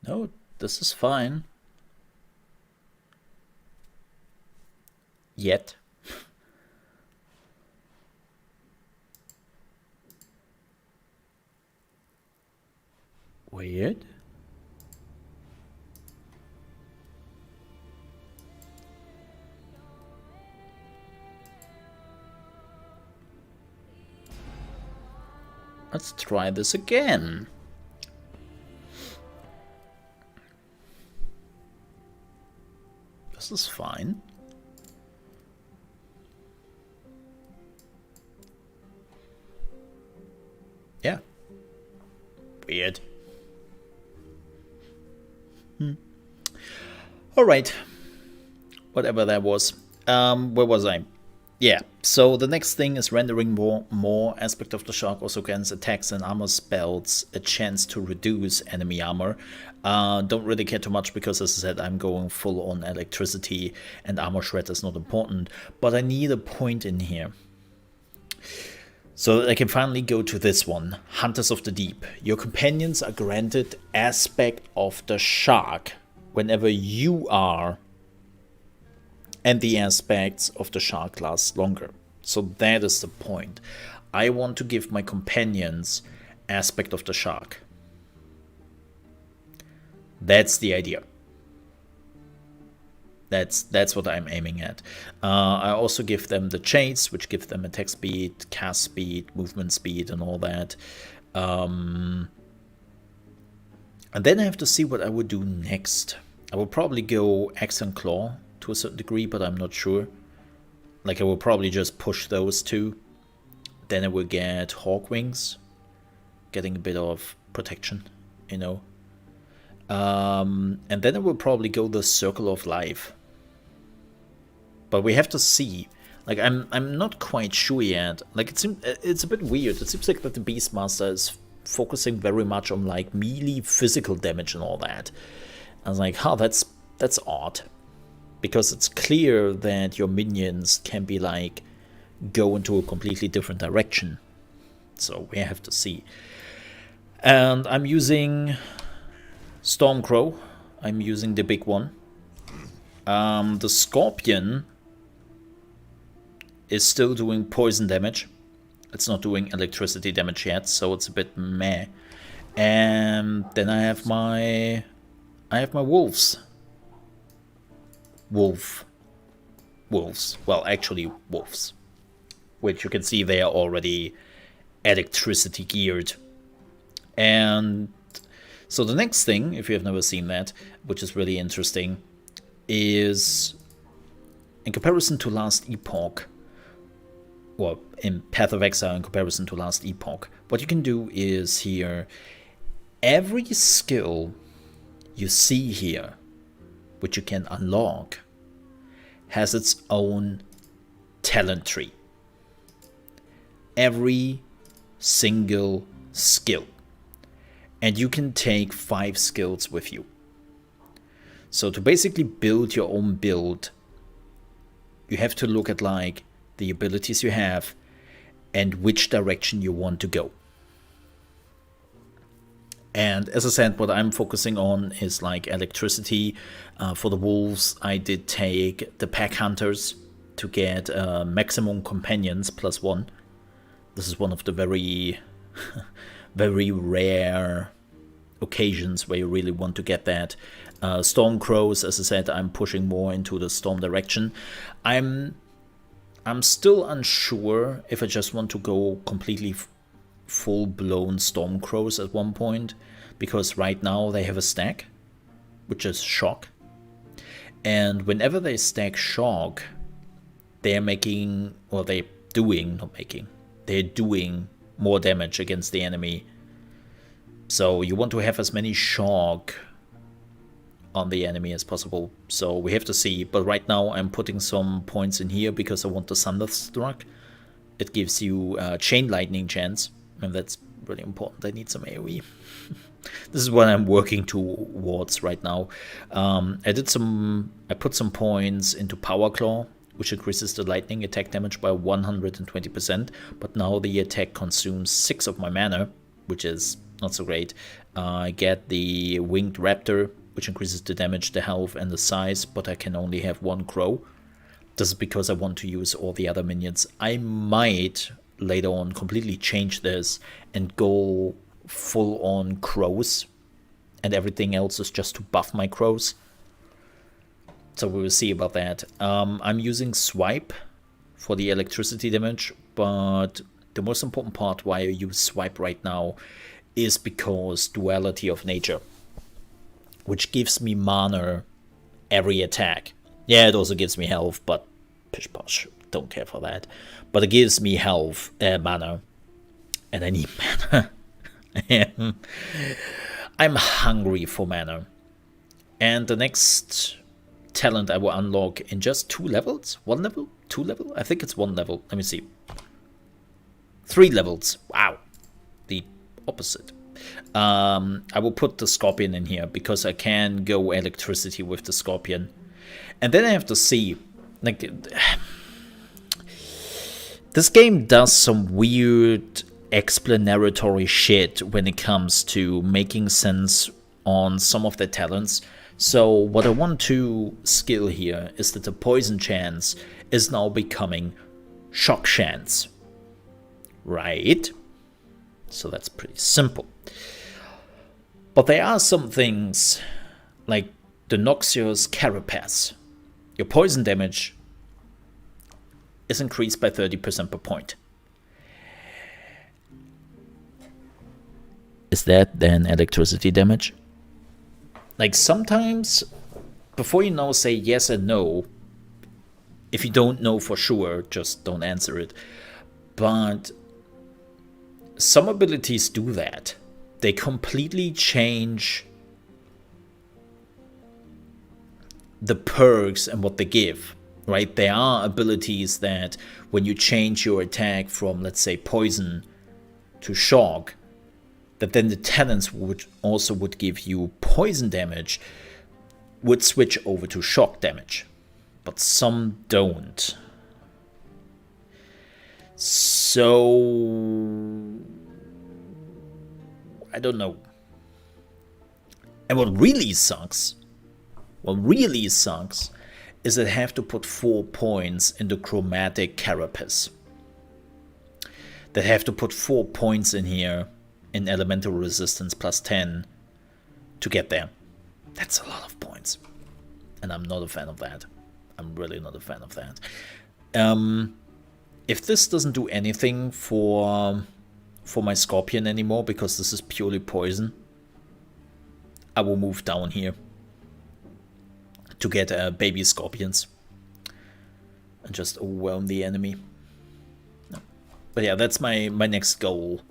Oh, this is fine. Yet. Weird. Let's try this again. This is fine. Yeah. Weird. Alright. Whatever that was. Where was I? Yeah, so the next thing is rendering more. Aspect of the Shark also grants attacks and armor spells a chance to reduce enemy armor. Don't really care too much because, as I said, I'm going full on electricity and armor shred is not important. But I need a point in here. So that I can finally go to this one, Hunters of the Deep. Your companions are granted Aspect of the Shark whenever you are, and the aspects of the shark last longer. So that is the point. I want to give my companions Aspect of the Shark. That's the idea. That's what I'm aiming at. I also give them the Chase, which gives them attack speed, cast speed, movement speed, and all that. And then I have to see what I would do next. I will probably go Axe and Claw to a certain degree, but I'm not sure. Like, I will probably just push those two. Then I will get Hawk Wings, getting a bit of protection, you know. And then I will probably go the Circle of Life. But we have to see. Like, I'm not quite sure yet. Like, it's a bit weird. It seems like that the Beastmaster is focusing very much on like melee physical damage and all that. I was like, huh, that's odd. Because it's clear that your minions can be like go into a completely different direction. So we have to see. And I'm using Stormcrow. I'm using the big one. The Scorpion is still doing poison damage. It's not doing electricity damage yet, so it's a bit meh. And then I have my wolves. Wolves. Well, actually wolves. Which you can see they are already electricity geared. And so the next thing, if you have never seen that, which is really interesting, is in comparison to Last Epoch, well, in Path of Exile in comparison to Last Epoch, what you can do is here, every skill you see here, which you can unlock, has its own talent tree. Every single skill. And you can take 5 skills with you. So to basically build your own build, you have to look at like the abilities you have and which direction you want to go. And as I said, what I'm focusing on is like electricity. For the wolves, I did take the pack hunters to get maximum companions +1. This is one of the very, very rare occasions where you really want to get that. Storm crows, as I said, I'm pushing more into the storm direction. I'm still unsure if I just want to go completely full-blown storm crows at one point, because right now they have a stack, which is shock. And whenever they stack shock, they're making, or they're doing more damage against the enemy. So you want to have as many shock on the enemy as possible. So we have to see. But right now I'm putting some points in here because I want the Thunderstruck. It gives you chain lightning chance, and that's really important. I need some AoE. This is what I'm working towards right now. I put some points into Power Claw, which increases the lightning attack damage by 120%. But now the attack consumes 6 of my mana, which is not so great. I get the Winged Raptor, which increases the damage, the health, and the size, but I can only have one crow. This is because I want to use all the other minions. I might later on completely change this and go full on crows, and everything else is just to buff my crows. So we will see about that. I'm using Swipe for the electricity damage, but the most important part why I use Swipe right now is because Duality of Nature, which gives me mana every attack. Yeah, it also gives me health, but pish posh, don't care for that. But it gives me health, mana, and I need mana. I'm hungry for mana. And the next talent I will unlock in just 2 levels? 1 level? 2 level? I think it's 1 level. Let me see. 3 levels. Wow. The opposite. I will put the Scorpion in here because I can go electricity with the Scorpion. And then I have to see, like, this game does some weird explanatory shit when it comes to making sense on some of the talents. So what I want to skill here is that the poison chance is now becoming shock chance. Right? So that's pretty simple. But there are some things like the Noxious Carapace. Your poison damage is increased by 30% per point. Is that then electricity damage? Like sometimes, before you know, say yes and no. If you don't know for sure, just don't answer it. But some abilities do that. They completely change the perks and what they give, right? There are abilities that when you change your attack from, let's say, poison to shock, that then the talents would give you poison damage, would switch over to shock damage. But some don't. So I don't know. And what really sucks is that I have to put 4 points in the chromatic carapace. That I have to put 4 points in here in elemental resistance plus 10 to get there. That's a lot of points. And I'm not a fan of that. I'm really not a fan of that. If this doesn't do anything for my Scorpion anymore, because this is purely poison, I will move down here to get baby Scorpions and just overwhelm the enemy. No. But yeah, that's my next goal.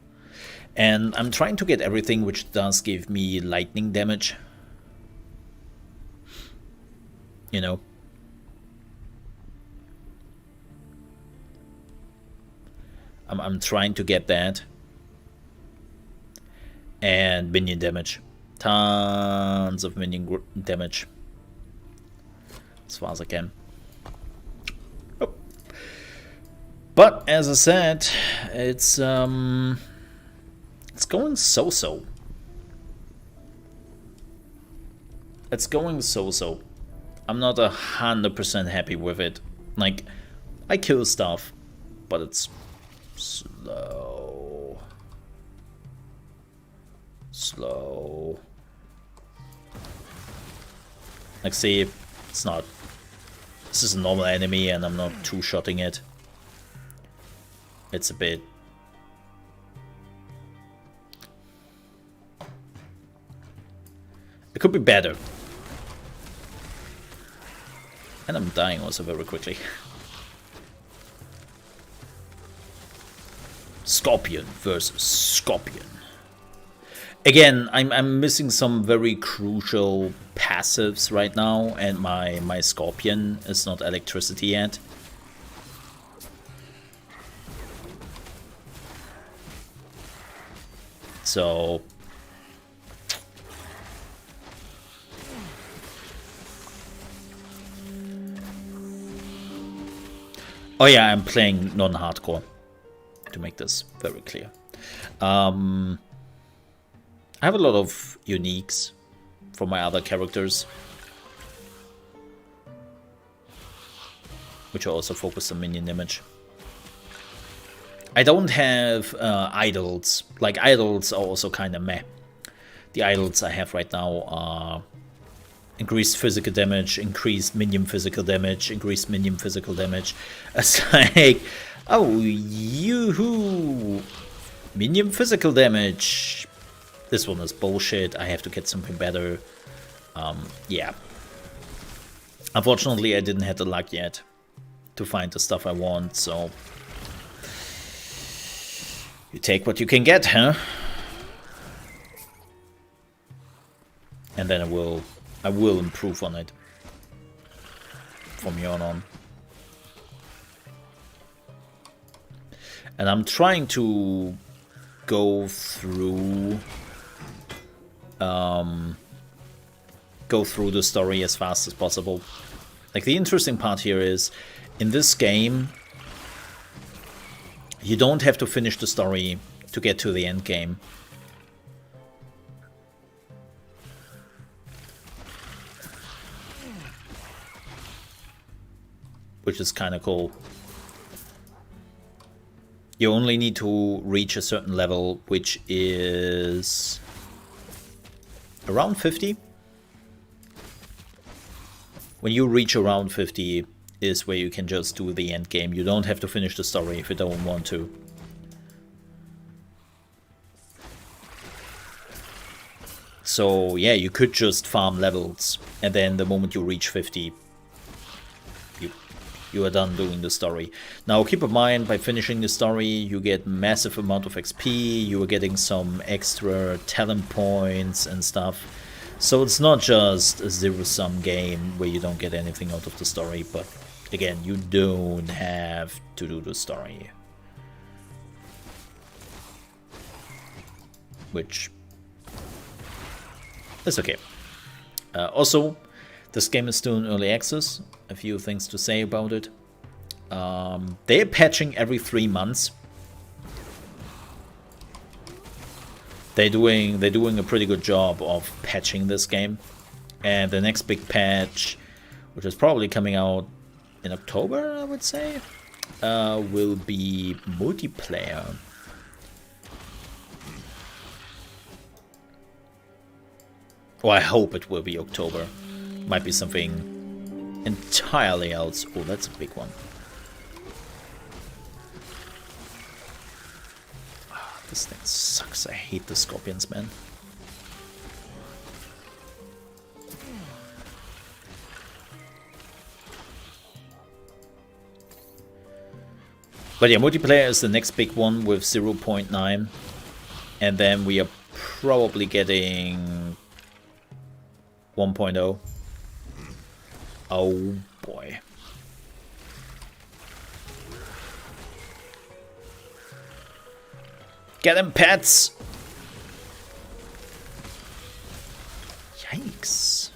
And I'm trying to get everything which does give me lightning damage. You know. I'm trying to get that. And minion damage. Tons of minion damage. As far as I can. Oh. But as I said, it's going so-so. It's going so-so. I'm not 100% happy with it. Like, I kill stuff, but it's slow. Slow. Like, see, it's not. This is a normal enemy and I'm not two-shotting it. It's a bit. It could be better. And I'm dying also very quickly. Scorpion versus Scorpion. Again, I'm missing some very crucial passives right now, and my Scorpion is not electricity yet. So oh yeah, I'm playing non-hardcore, to make this very clear. I have a lot of uniques for my other characters, which are also focused on minion damage. I don't have idols. Like, idols are also kind of meh. The idols I have right now are increased physical damage, increased minion physical damage, increased minion physical damage. It's like, oh, yoo-hoo! Minion physical damage. This one is bullshit. I have to get something better. Yeah. Unfortunately, I didn't have the luck yet to find the stuff I want, so you take what you can get, huh? And then I will improve on it from here on. And I'm trying to go through the story as fast as possible. Like, the interesting part here is, in this game, you don't have to finish the story to get to the end game. Which is kind of cool. You only need to reach a certain level, which is around 50. When you reach around 50 is where you can just do the end game. You don't have to finish the story if you don't want to. So yeah, you could just farm levels, and then the moment you reach 50, you are done doing the story. Now keep in mind, by finishing the story, you get massive amount of XP, you are getting some extra talent points and stuff. So it's not just a zero-sum game where you don't get anything out of the story, but again, you don't have to do the story. Which is okay. Also, this game is still in early access. A few things to say about it. They're patching every 3 months. They're doing a pretty good job of patching this game. And the next big patch, which is probably coming out in October, I would say, will be multiplayer. Or I hope it will be October. Might be something entirely else. Oh, that's a big one. Oh, this thing sucks. I hate the scorpions, man. But yeah, multiplayer is the next big one with 0.9. And then we are probably getting 1.0. Oh boy. Get him, pets! Yikes.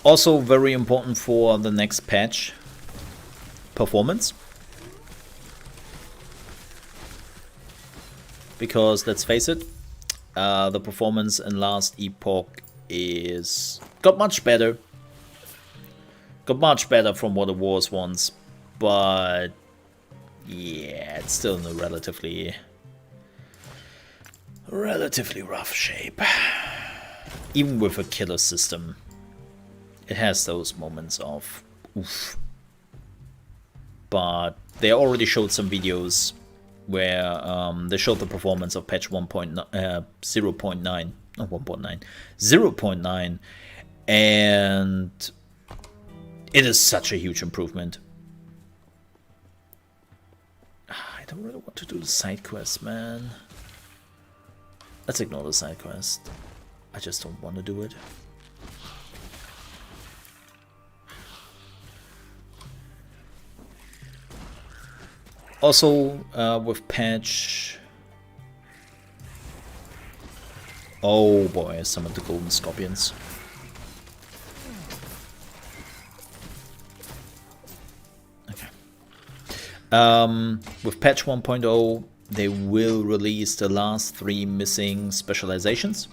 Also very important for the next patch, performance. Because let's face it, the performance in Last Epoch got much better. Got much better from what it was once, but yeah, it's still in a relatively rough shape. Even with a killer system, it has those moments of oof. But they already showed some videos where they showed the performance of patch 0.9, not 1.9, 0.9, and it is such a huge improvement. I don't really want to do the side quest, man. Let's ignore the side quest. I just don't want to do it. Also, with patch Oh boy, I summoned the golden scorpions. Okay. With patch 1.0, they will release the last 3 missing specializations.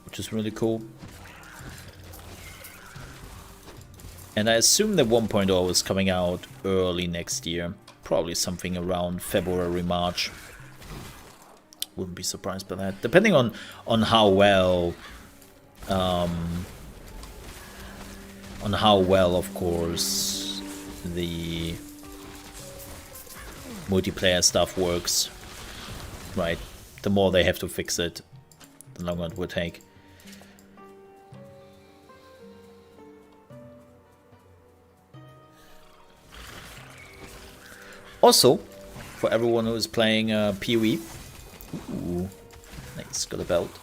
Which is really cool. And I assume that 1.0 is coming out early next year. Probably something around February, March. Wouldn't be surprised by that. Depending on how well... on how well, of course, the multiplayer stuff works. Right. The more they have to fix it, the longer it will take. Also, for everyone who is playing PoE, ooh, nice, got a belt,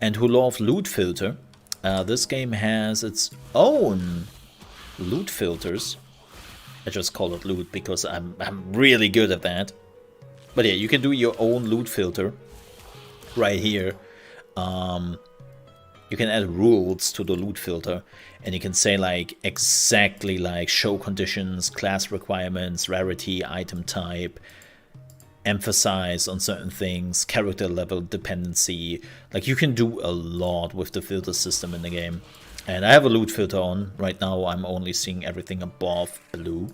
and who love loot filter, this game has its own loot filters. I just call it loot because I'm really good at that. But yeah, you can do your own loot filter right here. You can add rules to the loot filter, and you can say like exactly like show conditions, class requirements, rarity, item type, emphasize on certain things, character level dependency. Like you can do a lot with the filter system in the game. And I have a loot filter on. Right now I'm only seeing everything above blue.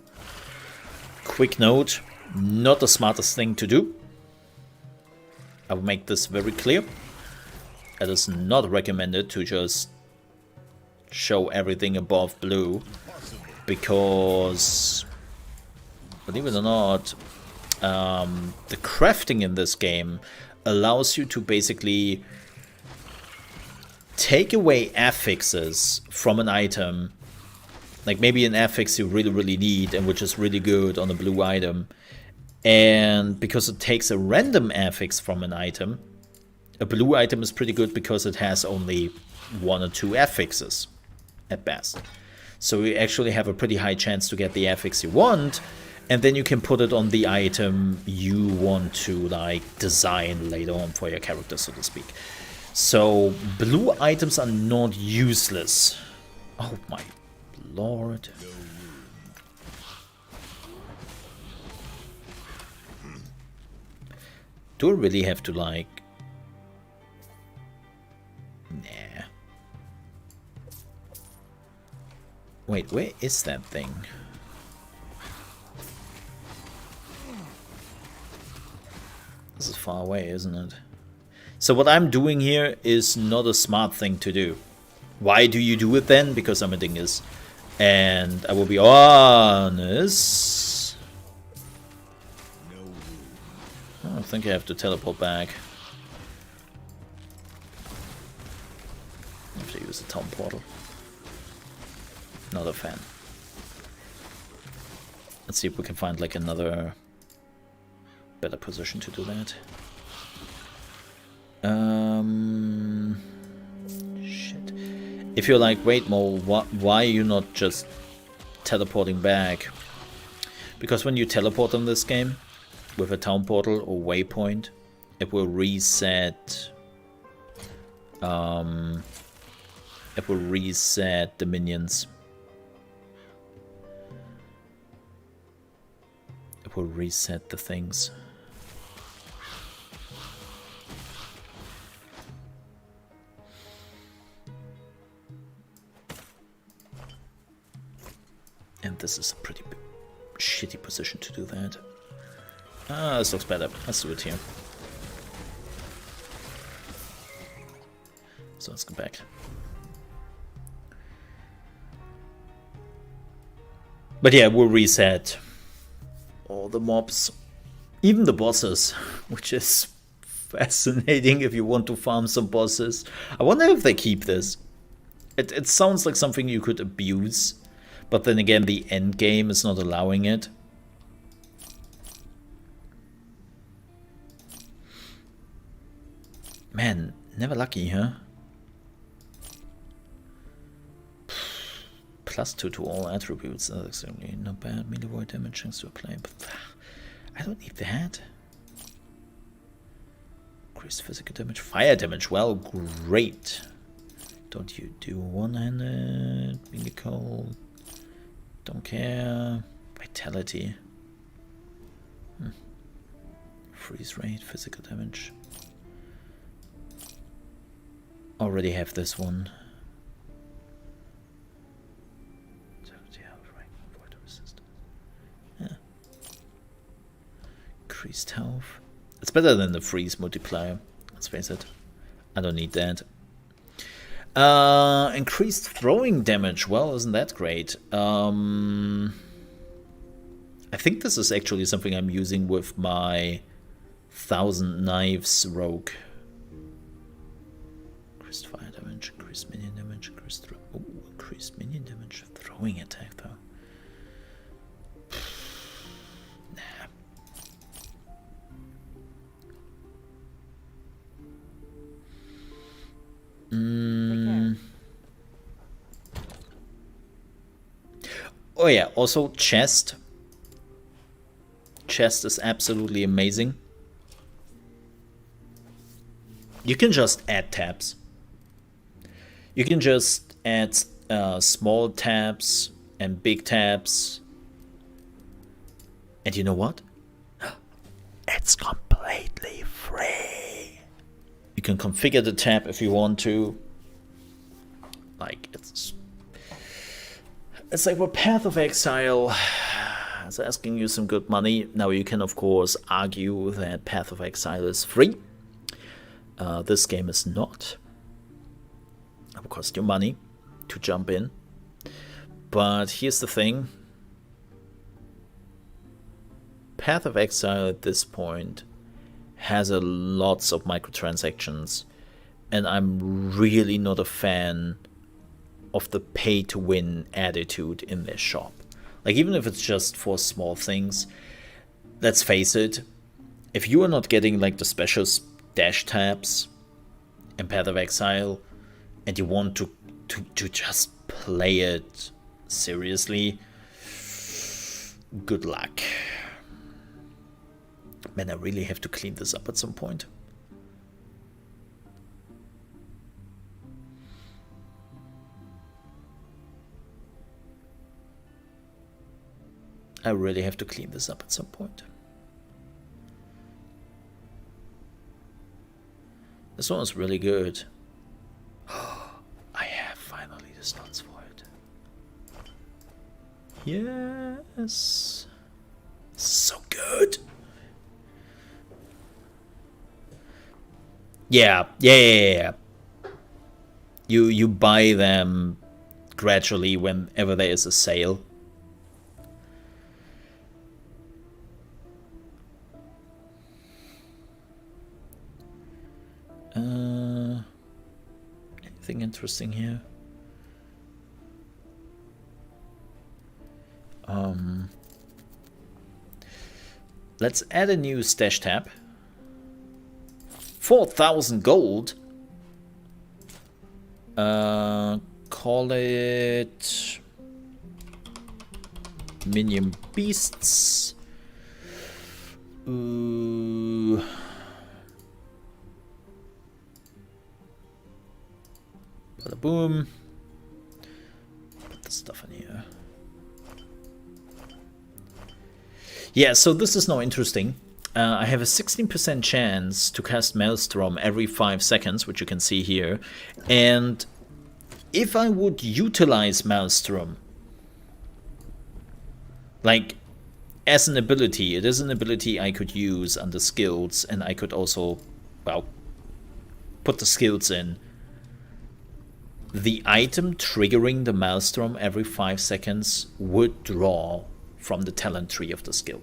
Quick note, not the smartest thing to do. I will make this very clear. It is not recommended to just show everything above blue, because, believe it or not, the crafting in this game allows you to basically take away affixes from an item, like maybe an affix you really need and which is really good on a blue item, and because it takes a random affix from an item, a blue item is pretty good because it has only 1 or 2 affixes at best. So you actually have a pretty high chance to get the affix you want, and then you can put it on the item you want to like design later on for your character, so to speak. So blue items are not useless. Oh my lord. Do I really have to like... Nah. Wait, where is that thing? This is far away, isn't it? So what I'm doing here is not a smart thing to do. Why do you do it then? Because I'm a dingus. And I will be honest. I think I have to teleport back. I have to use the town portal. Not a fan. Let's see if we can find like another better position to do that. Shit. If you're like, wait, Mo, why are you not just teleporting back? Because when you teleport in this game with a town portal or waypoint, it will reset. It will reset the minions. It will reset the things. And this is a pretty shitty position to do that. Ah, this looks better. Let's do it here. So let's go back. But yeah, we'll reset all the mobs, even the bosses, which is fascinating if you want to farm some bosses. I wonder if they keep this. It sounds like something you could abuse, but then again, the end game is not allowing it. Man, never lucky, huh? +2 to all attributes. That's extremely not bad. Melee void damage thanks to a player, but I don't need that. Increased physical damage, fire damage. Well, great. Don't you do one-handed? Being cold. Don't care. Vitality. Freeze rate, physical damage. Already have this one. Yeah. Increased health. It's better than the freeze multiplier. Let's face it. I don't need that. Increased throwing damage. Well, isn't that great? I think this is actually something I'm using with my 1000 Knives rogue. Increased fire damage, increased minion damage, increased minion damage. Throwing attack though. Nah. Oh yeah, also chest. Chest is absolutely amazing. You can just add tabs. You can just add small tabs and big tabs. And you know what? It's completely free. You can configure the tab if you want to. Like, it's like what Path of Exile is asking you some good money. Now you can of course argue that Path of Exile is free. This game is not. It will cost you money to jump in. But here's the thing. Path of Exile at this point has lots of microtransactions, and I'm really not a fan of the pay-to-win attitude in their shop. Like, even if it's just for small things, let's face it, if you are not getting like the special dash tabs in Path of Exile, and you want to just play it seriously, good luck. Man, I really have to clean this up at some point. I really have to clean this up at some point. This one is really good. I have finally the slots for it. Yes. So good. Yeah. You buy them gradually whenever there is a sale. Anything interesting here? Let's add a new stash tab. 4,000 gold. Call it Minion Beasts. Bada boom. Put the stuff in here. Yeah, so this is now interesting. I have a 16% chance to cast Maelstrom every 5 seconds, which you can see here. And if I would utilize Maelstrom, like as an ability, it is an ability I could use under skills, and I could also, well, put the skills in. The item triggering the Maelstrom every 5 seconds would draw from the talent tree of the skill.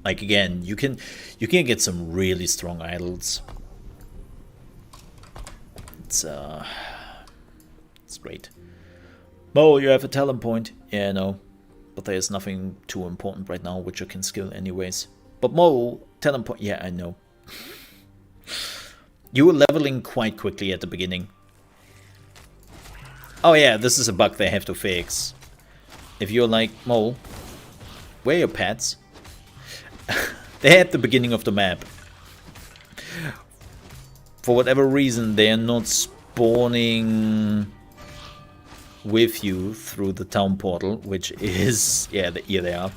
Like, again, you can get some really strong idols. It's great. Mo, you have a talent point. Yeah, no, but there's nothing too important right now which you can skill anyways. But Mo, talent point. Yeah, I know. You were leveling quite quickly at the beginning. Oh yeah, this is a bug they have to fix. If you're like, Mole, where are your pets? They're at the beginning of the map. For whatever reason, they are not spawning with you through the town portal, which is, yeah, here they are.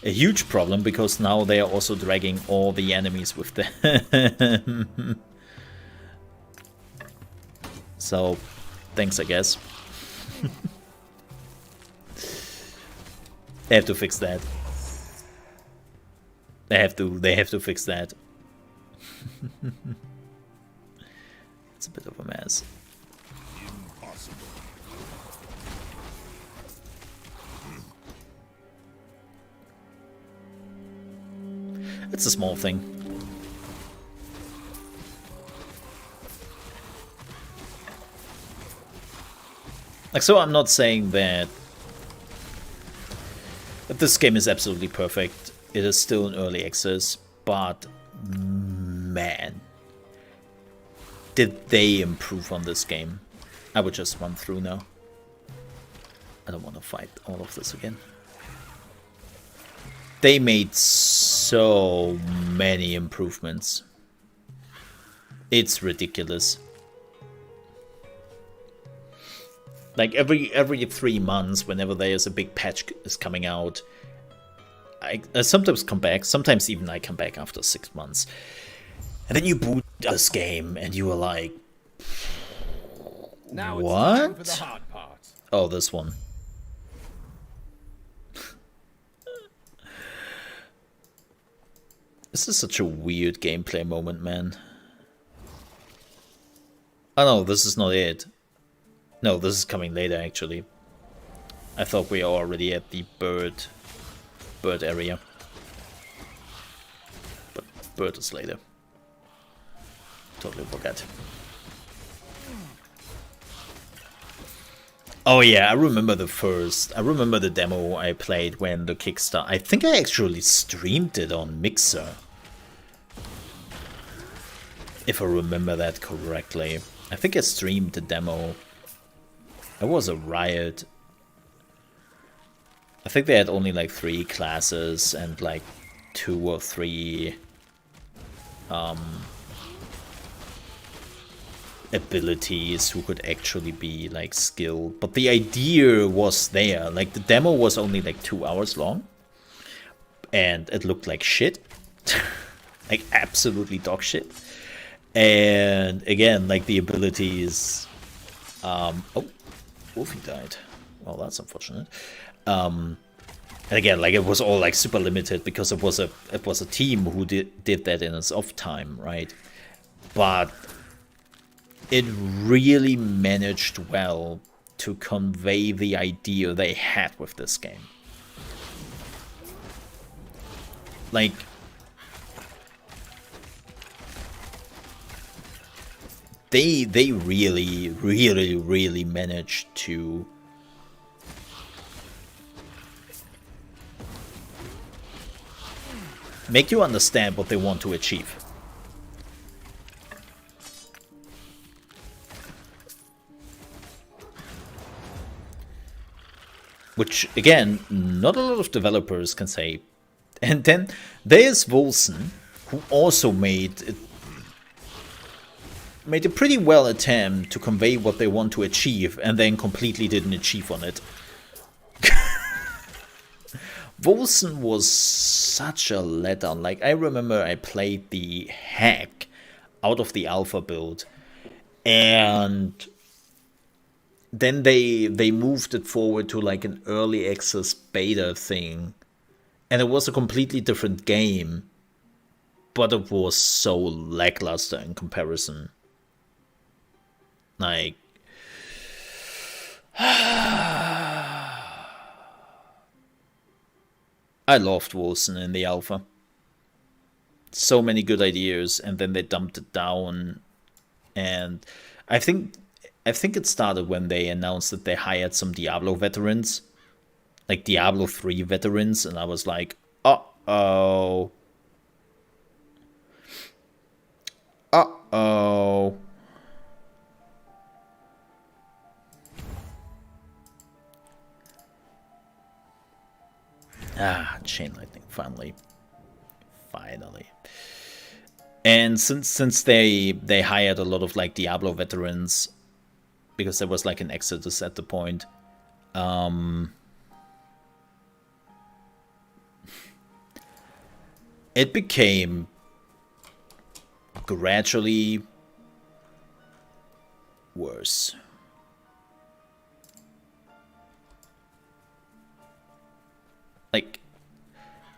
A huge problem, because now they are also dragging all the enemies with them. So, thanks, I guess. They have to fix that. They have to fix that. It's a bit of a mess. Impossible. It's a small thing. Like, so I'm not saying that this game is absolutely perfect. It is still in early access, but man, did they improve on this game. I would just run through now. I don't want to fight all of this again. They made so many improvements. It's ridiculous. Like every 3 months, whenever there's a big patch is coming out, I sometimes come back. Sometimes even I come back after 6 months, and then you boot this game, and you are like, Now "What?" it's time for the hard part. Oh, this one. This is such a weird gameplay moment, man. Oh no, this is not it. No, this is coming later, actually. I thought we are already at the bird area. But bird is later. Totally forgot. Oh yeah, I remember the demo I played when the Kickstarter. I think I actually streamed it on Mixer. If I remember that correctly. I think I streamed the demo. It was a riot. I think they had only like 3 classes and like 2 or 3 abilities who could actually be like skilled. But the idea was there. Like the demo was only like 2 hours long. And it looked like shit. Like absolutely dog shit. And again, like the abilities... oh, Wolfie died. Well, that's unfortunate. And again, like it was all like super limited because it was a team who did that in its off time, right? But it really managed well to convey the idea they had with this game. Like, they really managed to make you understand what they want to achieve. Which, again, not a lot of developers can say. And then there's Volson, who also made a pretty well attempt to convey what they want to achieve, and then completely didn't achieve on it. Volson was such a letdown. Like, I remember I played the hack out of the alpha build, and then they moved it forward to like an early access beta thing, and it was a completely different game, but it was so lackluster in comparison. Like, I loved Wilson in the alpha. So many good ideas, and then they dumped it down. And I think it started when they announced that they hired some Diablo veterans, like Diablo 3 veterans, and I was like, uh-oh. Uh-oh. Finally. And since they hired a lot of like Diablo veterans, because there was like an exodus at the point, it became gradually worse. Like,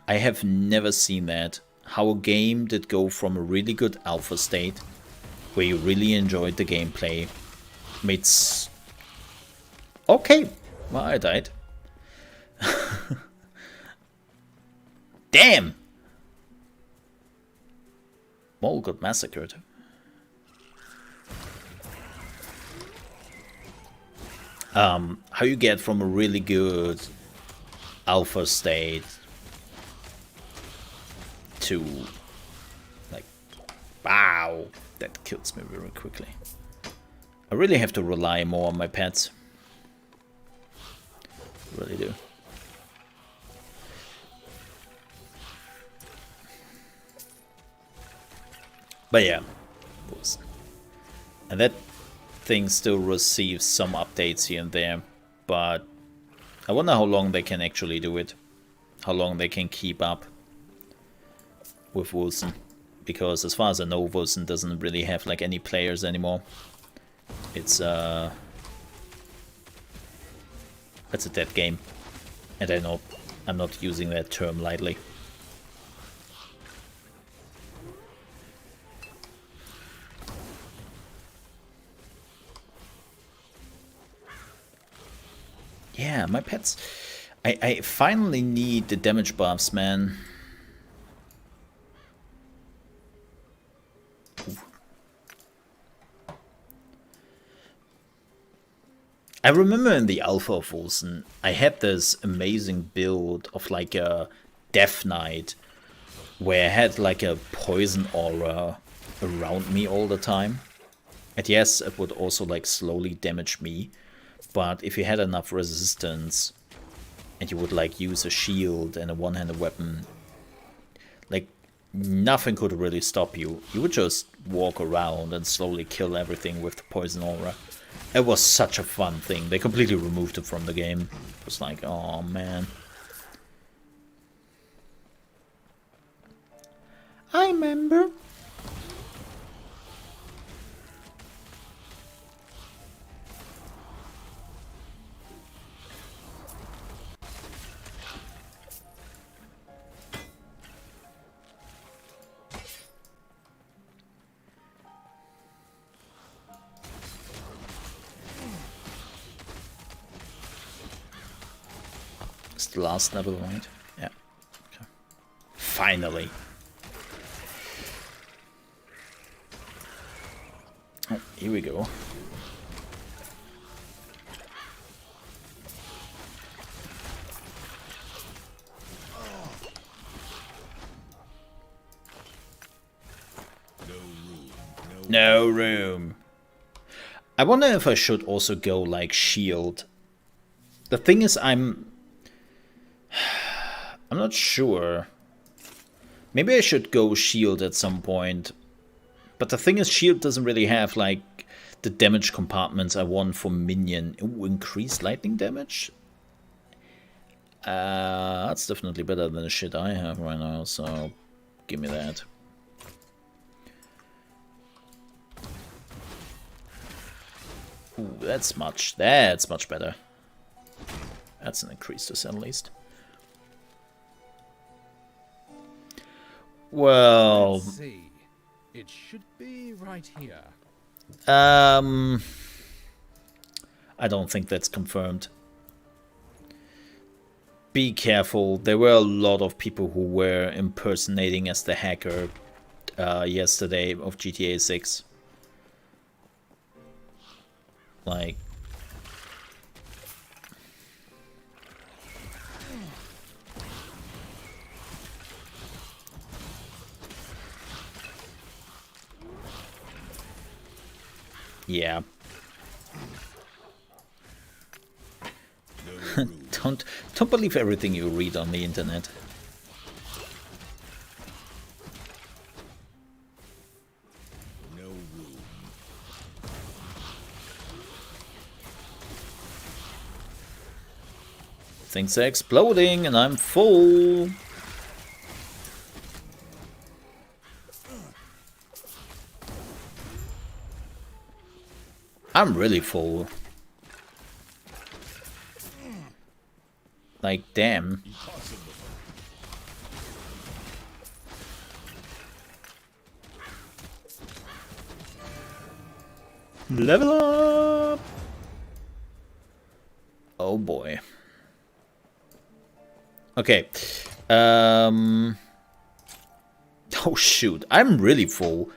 I have never seen that. How a game did go from a really good alpha state, where you really enjoyed the gameplay, meets... Okay, well, I died. Damn! Mole got massacred. How you get from a really good alpha state to like, wow, that kills me very quickly. I really have to rely more on my pets. Really do. But yeah, and that thing still receives some updates here and there, but I wonder how long they can actually do it, how long they can keep up with Wilson, because as far as I know, Wilson doesn't really have like any players anymore. It's a dead game, and I know I'm not using that term lightly. Yeah, my pets. I finally need the damage buffs, man. Ooh. I remember in the alpha of Wilson, I had this amazing build of like a Death Knight, where I had like a poison aura around me all the time. And yes, it would also like slowly damage me. But if you had enough resistance and you would like use a shield and a one-handed weapon, like nothing could really stop you. You would just walk around and slowly kill everything with the poison aura. It was such a fun thing. They completely removed it from the game. It was like, oh man. I remember. It's the last level, right? Yeah. Okay. Finally. Oh, here we go. No room. I wonder if I should also go like shield. The thing is, I'm not sure. Maybe I should go shield at some point. But the thing is, shield doesn't really have like the damage compartments I want for Minion. Ooh, increased lightning damage? That's definitely better than the shit I have right now, so give me that. Ooh, that's much better. That's an increase to say at least. Well, Let's see. It should be right here. I don't think that's confirmed. Be careful. There were a lot of people who were impersonating as the hacker yesterday of GTA 6. Like, yeah. Don't believe everything you read on the internet. Things are exploding and I'm full. I'm really full. Like, damn. Level up! Oh boy. Okay. Oh shoot, I'm really full.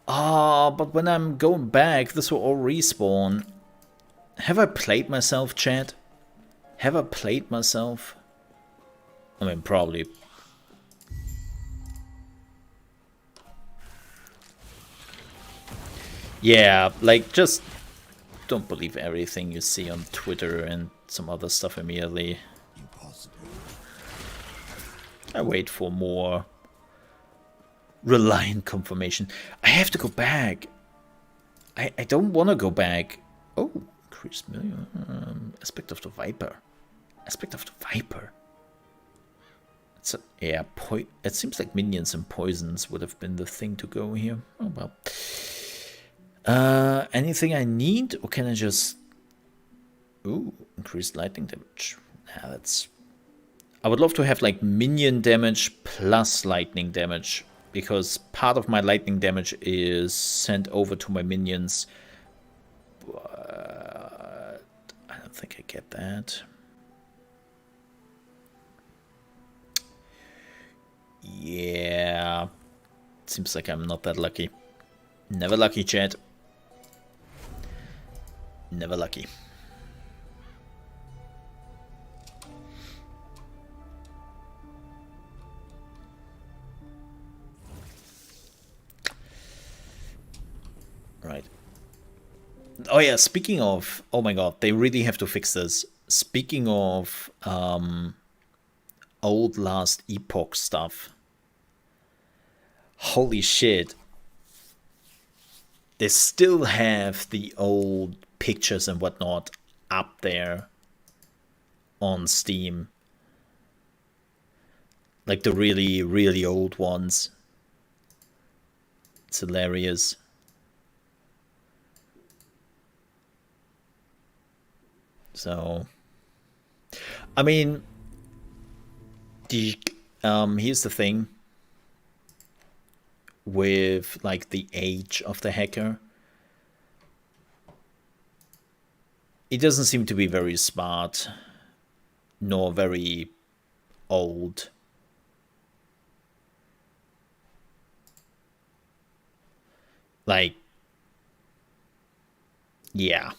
But when I'm going back, this will all respawn. Have I played myself, chat? Have I played myself? I mean, probably. Yeah, like, just don't believe everything you see on Twitter and some other stuff immediately. Impossible. I wait for more reliant confirmation. I have to go back. I don't want to go back. Oh, increased million. Aspect of the Viper. Aspect of the Viper. It's a, yeah, it seems like minions and poisons would have been the thing to go here. Oh well. Anything I need, or can I just... Ooh, increased lightning damage. Yeah, that's... I would love to have like minion damage plus lightning damage, because part of my lightning damage is sent over to my minions. But I don't think I get that. Yeah, seems like I'm not that lucky. Never lucky, chat. Never lucky. Right. Oh yeah, speaking of... Oh my god, they really have to fix this. Speaking of old Last Epoch stuff. Holy shit. They still have the old pictures and whatnot up there on Steam. Like the really, really old ones. It's hilarious. So, I mean, here's the thing with like the age of the hacker. It doesn't seem to be very smart, nor very old. Like, yeah.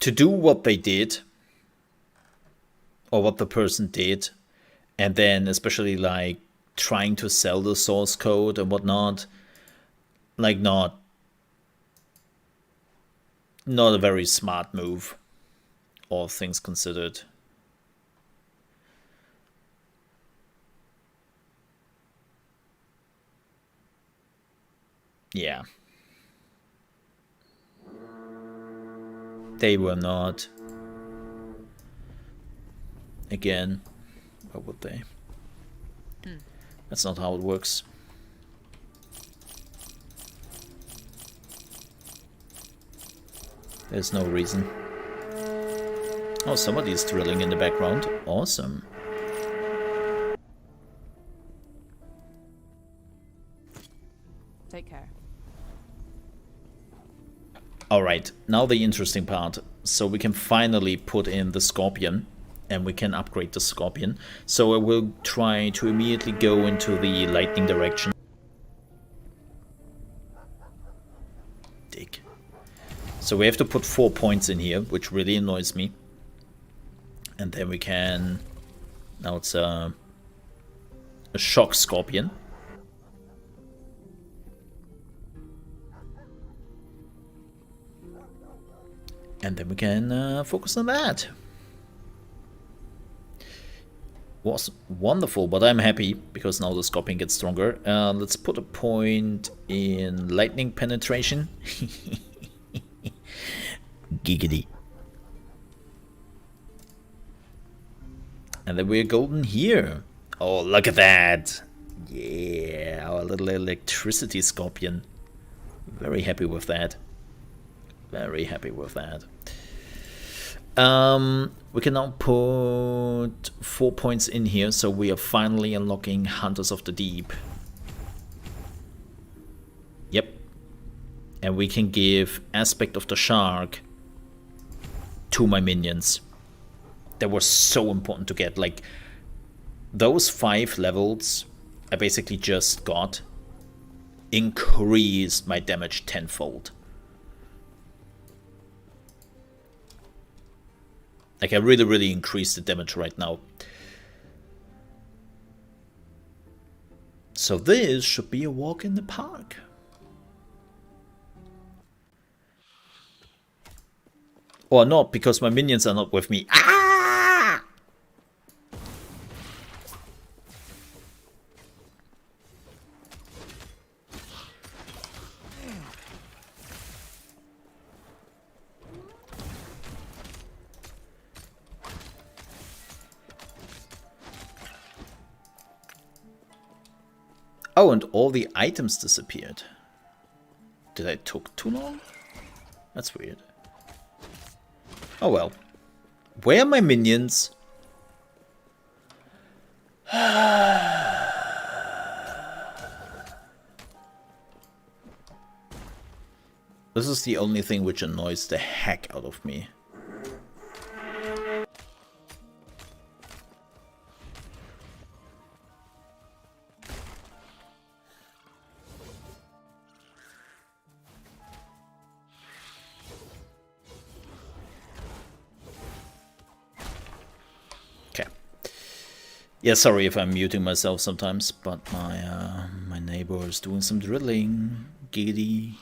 To do what they did, or what the person did, and then especially like trying to sell the source code and whatnot, like not a very smart move, all things considered. Yeah. They were not. Again, why would they? That's not how it works. There's no reason. Oh, somebody's drilling in the background. Awesome. Take care. Alright, now the interesting part. So we can finally put in the Scorpion, and we can upgrade the Scorpion. So I will try to immediately go into the lightning direction. Dig. So we have to put 4 points in here, which really annoys me. And then we can... Now it's a Shock Scorpion. And then we can focus on that. Was wonderful, but I'm happy because now the Scorpion gets stronger. Let's put a point in lightning penetration. Giggity. And then we're golden here. Oh, look at that. Yeah, our little electricity scorpion. Very happy with that. Very happy with that. We can now put 4 points in here, so we are finally unlocking Hunters of the Deep. Yep. And we can give Aspect of the Shark to my minions. That was so important to get. Like, those 5 levels I basically just got increased my damage tenfold. Like, I really increased the damage right now. So this should be a walk in the park. Or not, because my minions are not with me. Ah! Oh, and all the items disappeared. Did I took too long? That's weird. Oh well. Where are my minions? This is the only thing which annoys the heck out of me. Yeah, sorry if I'm muting myself sometimes, but my neighbor is doing some drilling. Giggity.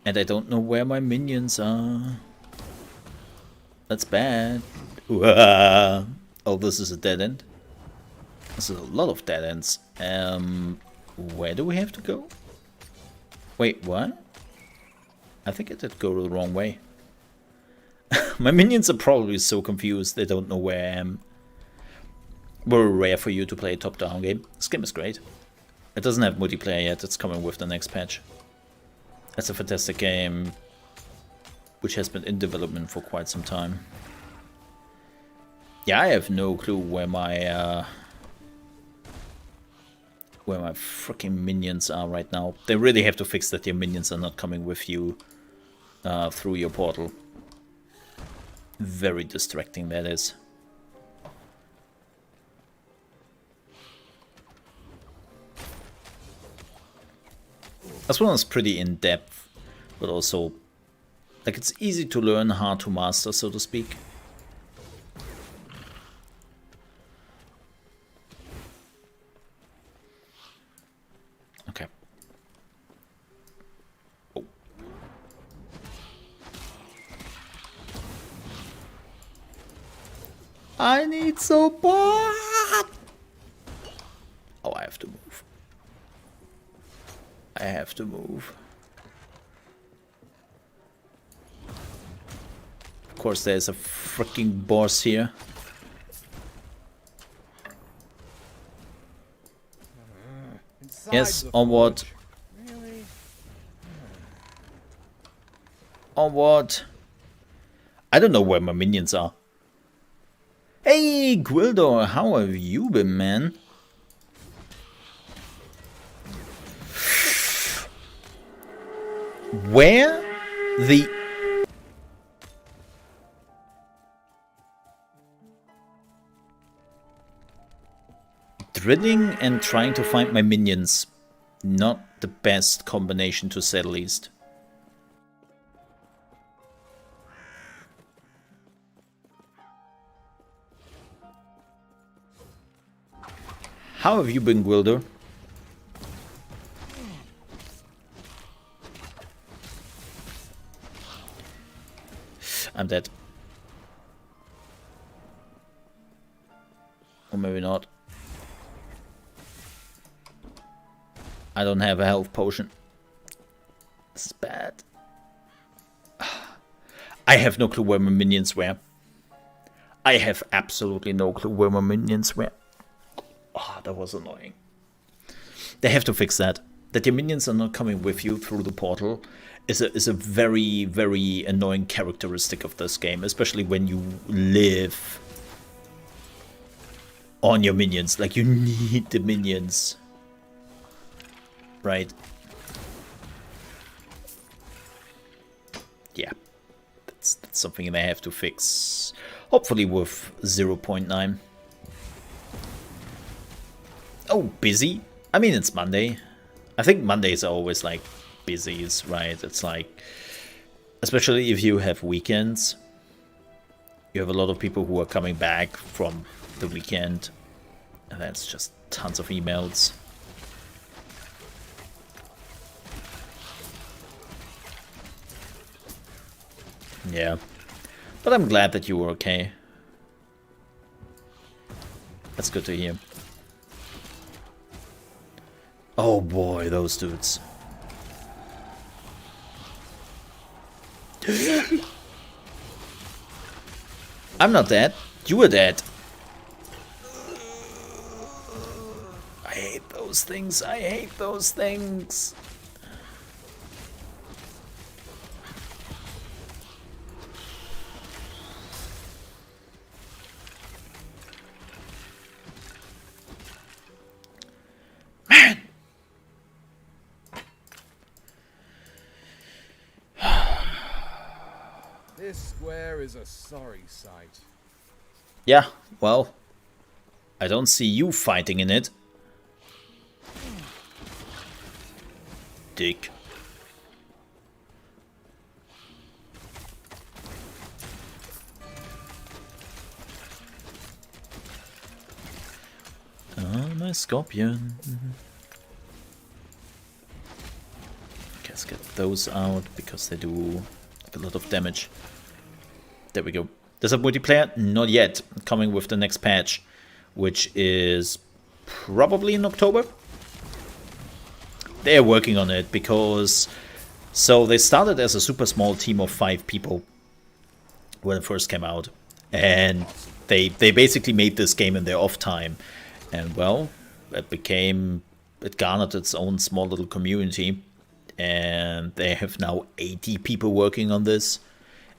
And I don't know where my minions are. That's bad. Oh, this is a dead end. This is a lot of dead ends. Where do we have to go? Wait, what? I think I did go the wrong way. My minions are probably so confused they don't know where I am. Very rare for you to play a top-down game. This game is great. It doesn't have multiplayer yet, it's coming with the next patch. It's a fantastic game, which has been in development for quite some time. Yeah, I have no clue where my freaking minions are right now. They really have to fix that your minions are not coming with you through your portal. Very distracting, that is. This one is pretty in-depth, but also, like, it's easy to learn, hard to master, so to speak. Okay. Oh. I need support! Oh, I have to move. I have to move. Of course, there's a freaking boss here. Yes, onward. Really? Onward. I don't know where my minions are. Hey, Gwildor, how have you been, man? Where the... Drilling and trying to find my minions. Not the best combination, to say the least. How have you been, Gwildor? I'm dead. Or maybe not. I don't have a health potion. This is bad. I have no clue where my minions were. I have absolutely no clue where my minions were. Oh, that was annoying. They have to fix that. That your minions are not coming with you through the portal is a very, very annoying characteristic of this game, especially when you live on your minions. Like, you need the minions. Right? Yeah. That's something they have to fix. Hopefully with 0.9. Oh, busy? I mean, it's Monday. I think Mondays are always like busies, right? It's like, especially if you have weekends, you have a lot of people who are coming back from the weekend, and that's just tons of emails. Yeah, but I'm glad that you were okay. That's good to hear. Oh boy, those dudes. I'm not dead. You were dead. I hate those things. I hate those things. Man. This square is a sorry sight. Yeah, well, I don't see you fighting in it. Dick. Oh, my scorpion. Let's get those out because they do a lot of damage. There we go. Does it have multiplayer? Not yet. Coming with the next patch, which is probably in October. They're working on it because... So they started as a super small team of 5 people when it first came out. And they basically made this game in their off time. And well, it garnered its own small little community. And they have now 80 people working on this.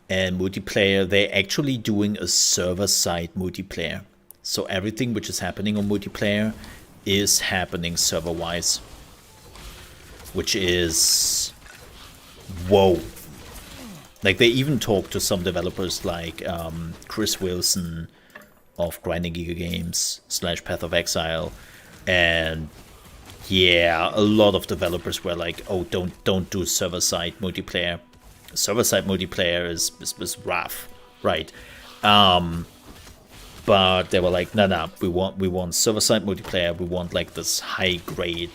And multiplayer, they're actually doing a server-side multiplayer. So everything which is happening on multiplayer is happening server-wise. Which is... whoa. Like, they even talk to some developers like Chris Wilson of Grinding Giga Games / Path of Exile. And yeah, a lot of developers were like, oh, don't do server-side multiplayer. Server-side multiplayer is rough, right? But they were like, no, we want server-side multiplayer. We want like this high grade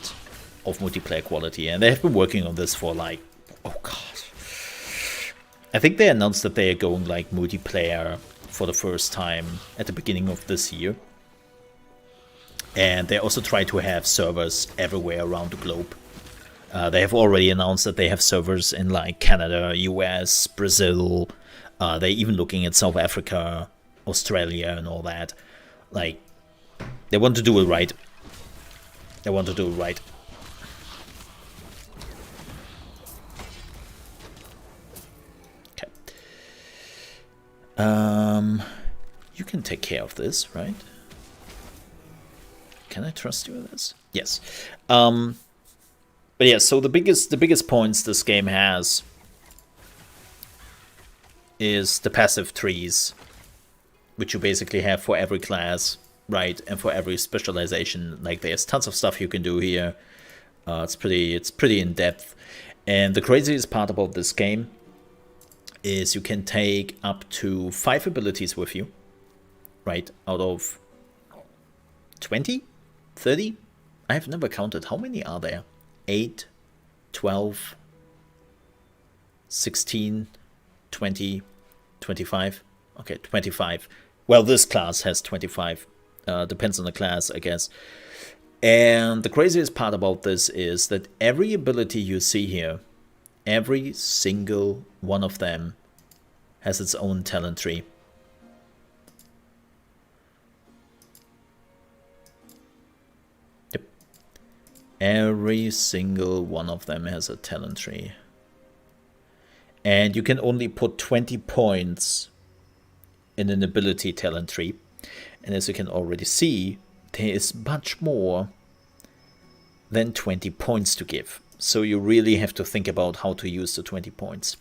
of multiplayer quality, and they have been working on this for like, oh god, I think they announced that they are going like multiplayer for the first time at the beginning of this year, and they also try to have servers everywhere around the globe. They have already announced that they have servers in like Canada, US, Brazil. They're even looking at South Africa, Australia, and all that. Like, they want to do it right. They want to do it right. Okay. You can take care of this, right? Can I trust you with this? Yes. But yeah, so the biggest points this game has is the passive trees, which you basically have for every class, right? And for every specialization. Like, there's tons of stuff you can do here. It's pretty in depth. And the craziest part about this game is you can take up to 5 abilities with you, right? Out of 20, 30. I have never counted. How many are there? 8, 12, 16, 20, 25. Okay, 25. Well, this class has 25. Depends on the class, I guess. And the craziest part about this is that every ability you see here, every single one of them has its own talent tree. Every single one of them has a talent tree. And you can only put 20 points in an ability talent tree. And as you can already see, there is much more than 20 points to give. So you really have to think about how to use the 20 points.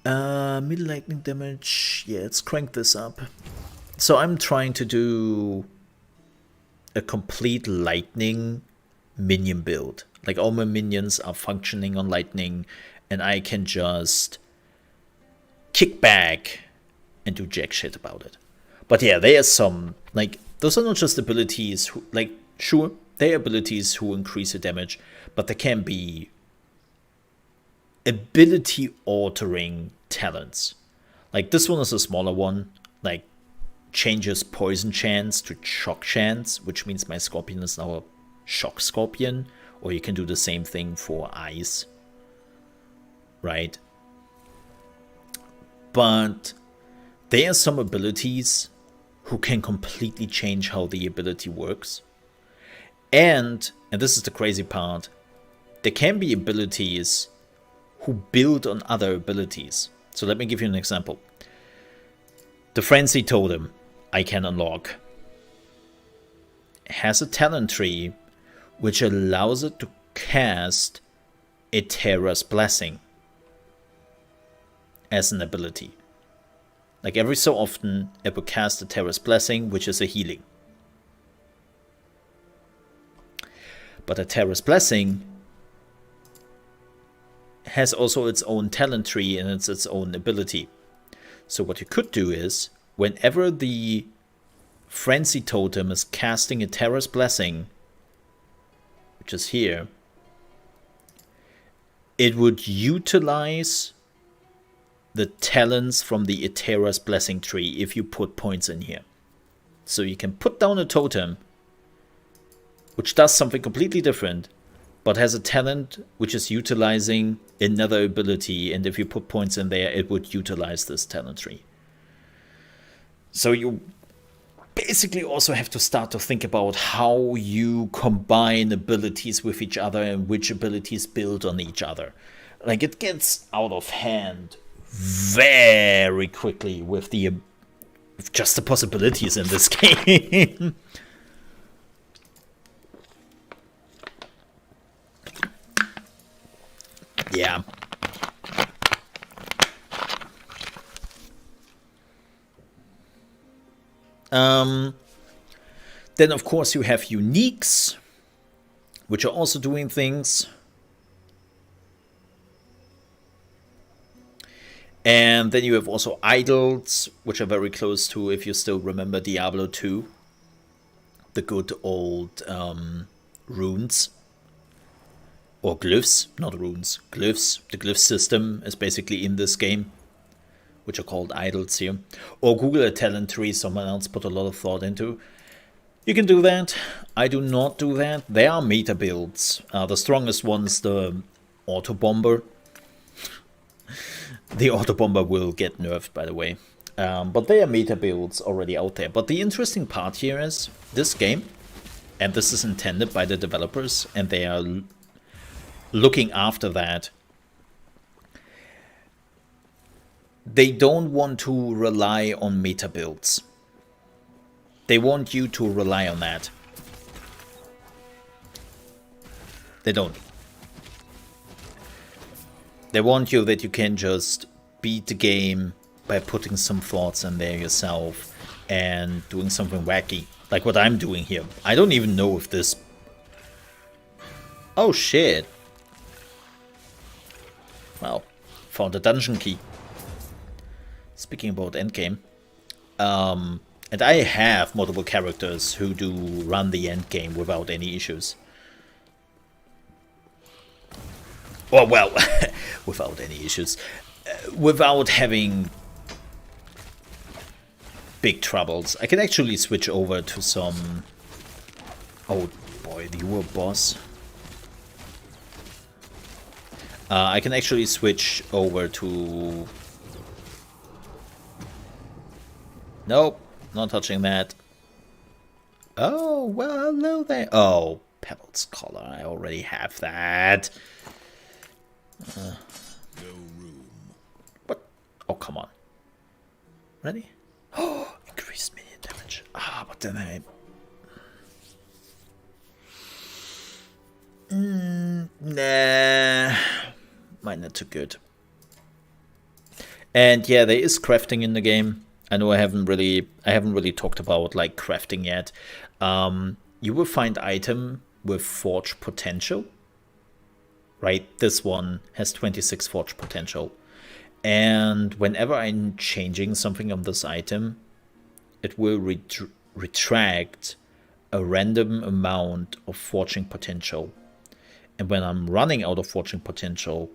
Middle lightning damage. Yeah, let's crank this up. So I'm trying to do a complete lightning minion build. Like all my minions are functioning on lightning and I can just kick back and do jack shit about it. But yeah, there are some, like, those are not just abilities who, like, sure, they are abilities who increase the damage, but there can be ability altering talents. Like this one is a smaller one, like changes poison chance to shock chance, which means my scorpion is now a shock scorpion, or you can do the same thing for ice, right? But there are some abilities who can completely change how the ability works. And this is the crazy part, there can be abilities who build on other abilities. So let me give you an example. The Frenzy Totem I can unlock has a talent tree which allows it to cast a Terra's Blessing as an ability. Like every so often it will cast a Terra's Blessing, which is a healing. But a Terra's Blessing has also its own talent tree and it's its own ability. So what you could do is, whenever the Frenzy Totem is casting a Terra's Blessing, which is here, it would utilize the talents from the Terra's Blessing tree if you put points in here. So you can put down a totem which does something completely different, but has a talent which is utilizing another ability, and if you put points in there, it would utilize this talent tree. So you basically also have to start to think about how you combine abilities with each other and which abilities build on each other. Like, it gets out of hand very quickly with just the possibilities in this game. Yeah. Then of course you have uniques, which are also doing things. And then you have also idols, which are very close to, if you still remember Diablo 2, the good old runes. Or glyphs, not runes, glyphs. The glyph system is basically in this game, which are called idols here. Or Google a talent tree someone else put a lot of thought into. You can do that. I do not do that. There are meta builds. The strongest one is the Auto Bomber. The Auto Bomber will get nerfed, by the way. But there are meta builds already out there. But the interesting part here is this game, and this is intended by the developers, and they are looking after that. They don't want to rely on meta builds. They want you to rely on that. They don't. They want you that you can just beat the game by putting some thoughts in there yourself and doing something wacky. Like what I'm doing here. I don't even know if this... Oh shit. Well, found a dungeon key. Speaking about endgame. And I have multiple characters who do run the endgame without any issues. Or, well, without any issues. Without having big troubles. I can actually switch over to some... Oh boy, you were boss. I can actually switch over to... Nope, not touching that. Oh, well, hello there. Oh, Pebbles Collar. I already have that. No room. What? Oh, come on. Ready? Oh, increased minion damage. Ah, but then I... Nah. Might not too good. And yeah, there is crafting in the game. I know I haven't really talked about like crafting yet. You will find item with forge potential. Right, this one has 26 forge potential. And whenever I'm changing something on this item, it will retract a random amount of forging potential. And when I'm running out of forging potential,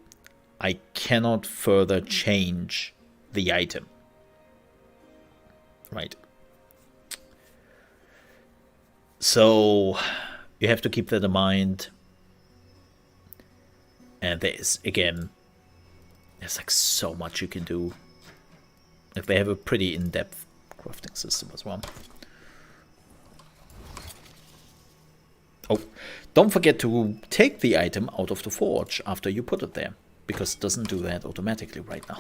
I cannot further change the item. Right. So you have to keep that in mind. And there's, again, there's like so much you can do. Like they have a pretty in-depth crafting system as well. Oh, don't forget to take the item out of the forge after you put it there, because it doesn't do that automatically right now.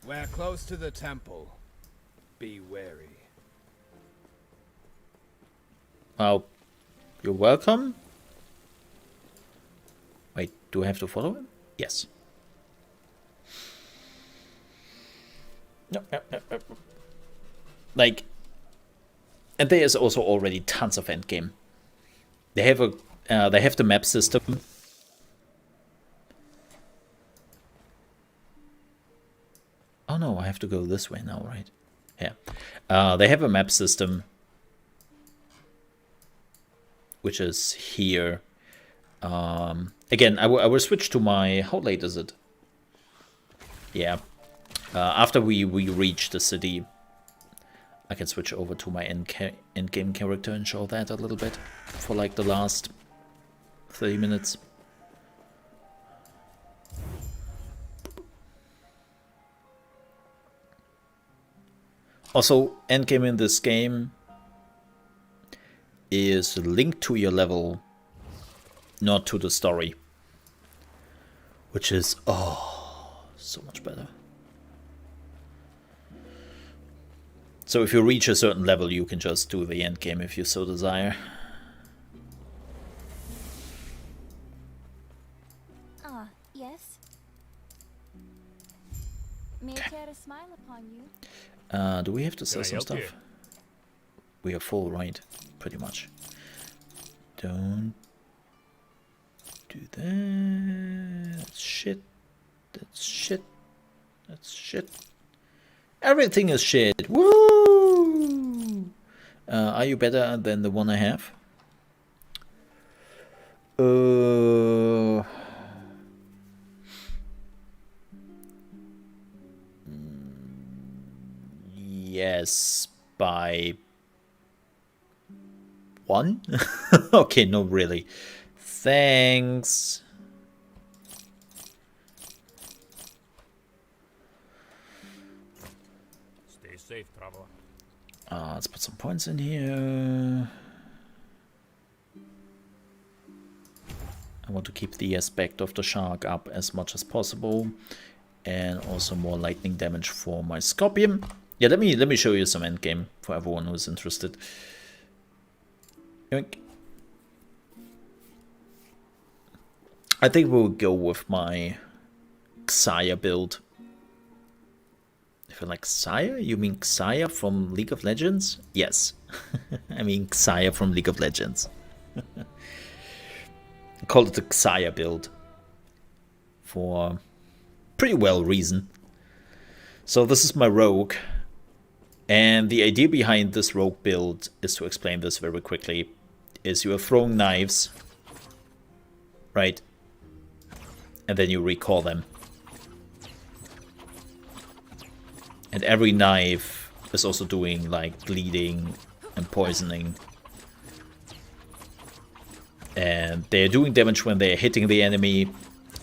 We're close to the temple. Be wary. Well, you're welcome. Wait, do I have to follow him? Yes. No. Like, and there is also already tons of endgame. They have the map system. Oh no, I have to go this way now, right? Yeah. They have a map system, which is here. Again, I will switch to my... How late is it? Yeah. After we reach the city, I can switch over to my endgame character and show that a little bit for like the last 30 minutes. Also, endgame in this game is linked to your level, not to the story, which is, oh, so much better. So if you reach a certain level, you can just do the end game if you so desire. Ah, yes. May I care to smile upon you? Do we have to sell some stuff? We are full, right? Pretty much. Don't do that. That's shit. That's shit. That's shit. Everything is shit. Woo! Are you better than the one I have? Yes, by one? Okay, no, really. Thanks. Stay safe, traveler. Let's put some points in here. I want to keep the aspect of the shark up as much as possible, and also more lightning damage for my scorpion. Yeah, let me show you some endgame for everyone who's interested. Yoink. I think we'll go with my Xayah build. If you like Xayah, you mean Xayah from League of Legends? Yes. I mean Xayah from League of Legends. I call it the Xayah build for pretty well reason. So this is my rogue, and the idea behind this rogue build is, to explain this very quickly, is you are throwing knives, right? And then you recall them. And every knife is also doing like bleeding and poisoning. And they're doing damage when they're hitting the enemy,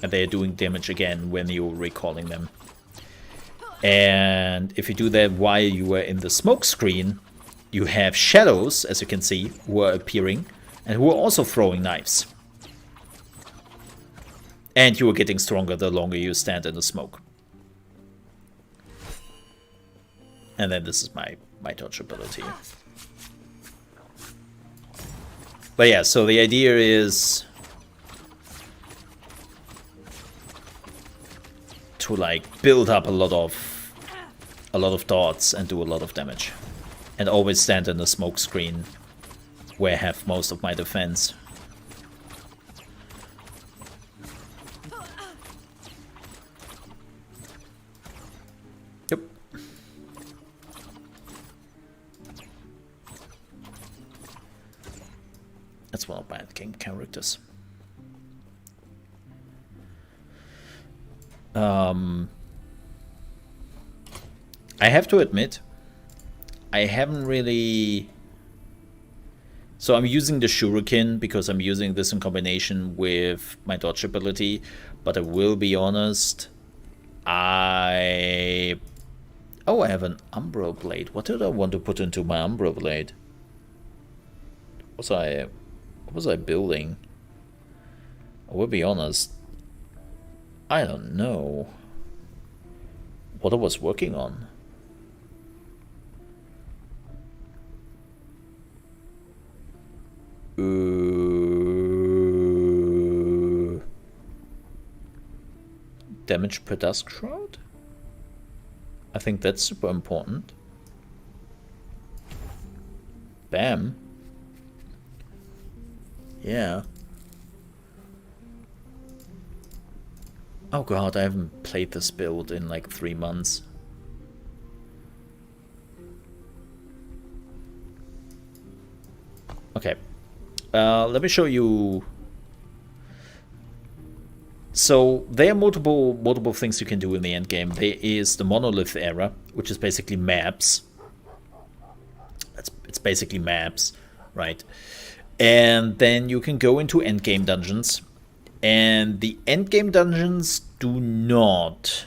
and they're doing damage again when you're recalling them. And if you do that while you are in the smoke screen, you have shadows, as you can see, who are appearing and who are also throwing knives. And you are getting stronger the longer you stand in the smoke. And then this is my dodge ability. But yeah, so the idea is to like build up a lot of dots and do a lot of damage. And always stand in the smoke screen where I have most of my defense. Yep. That's one of my game characters. I have to admit, I haven't really... So I'm using the Shuriken because I'm using this in combination with my dodge ability, but I will be honest, I have an Umbro Blade. What did I want to put into my Umbro Blade? What was I building? I will be honest, I don't know what I was working on. Damage per Dusk Shroud? I think that's super important. Bam. Yeah. Oh god, I haven't played this build in like 3 months. Okay. Let me show you. So there are multiple things you can do in the end game. There is the monolith era, which is basically maps. It's basically maps, right? And then you can go into endgame dungeons, and the endgame dungeons do not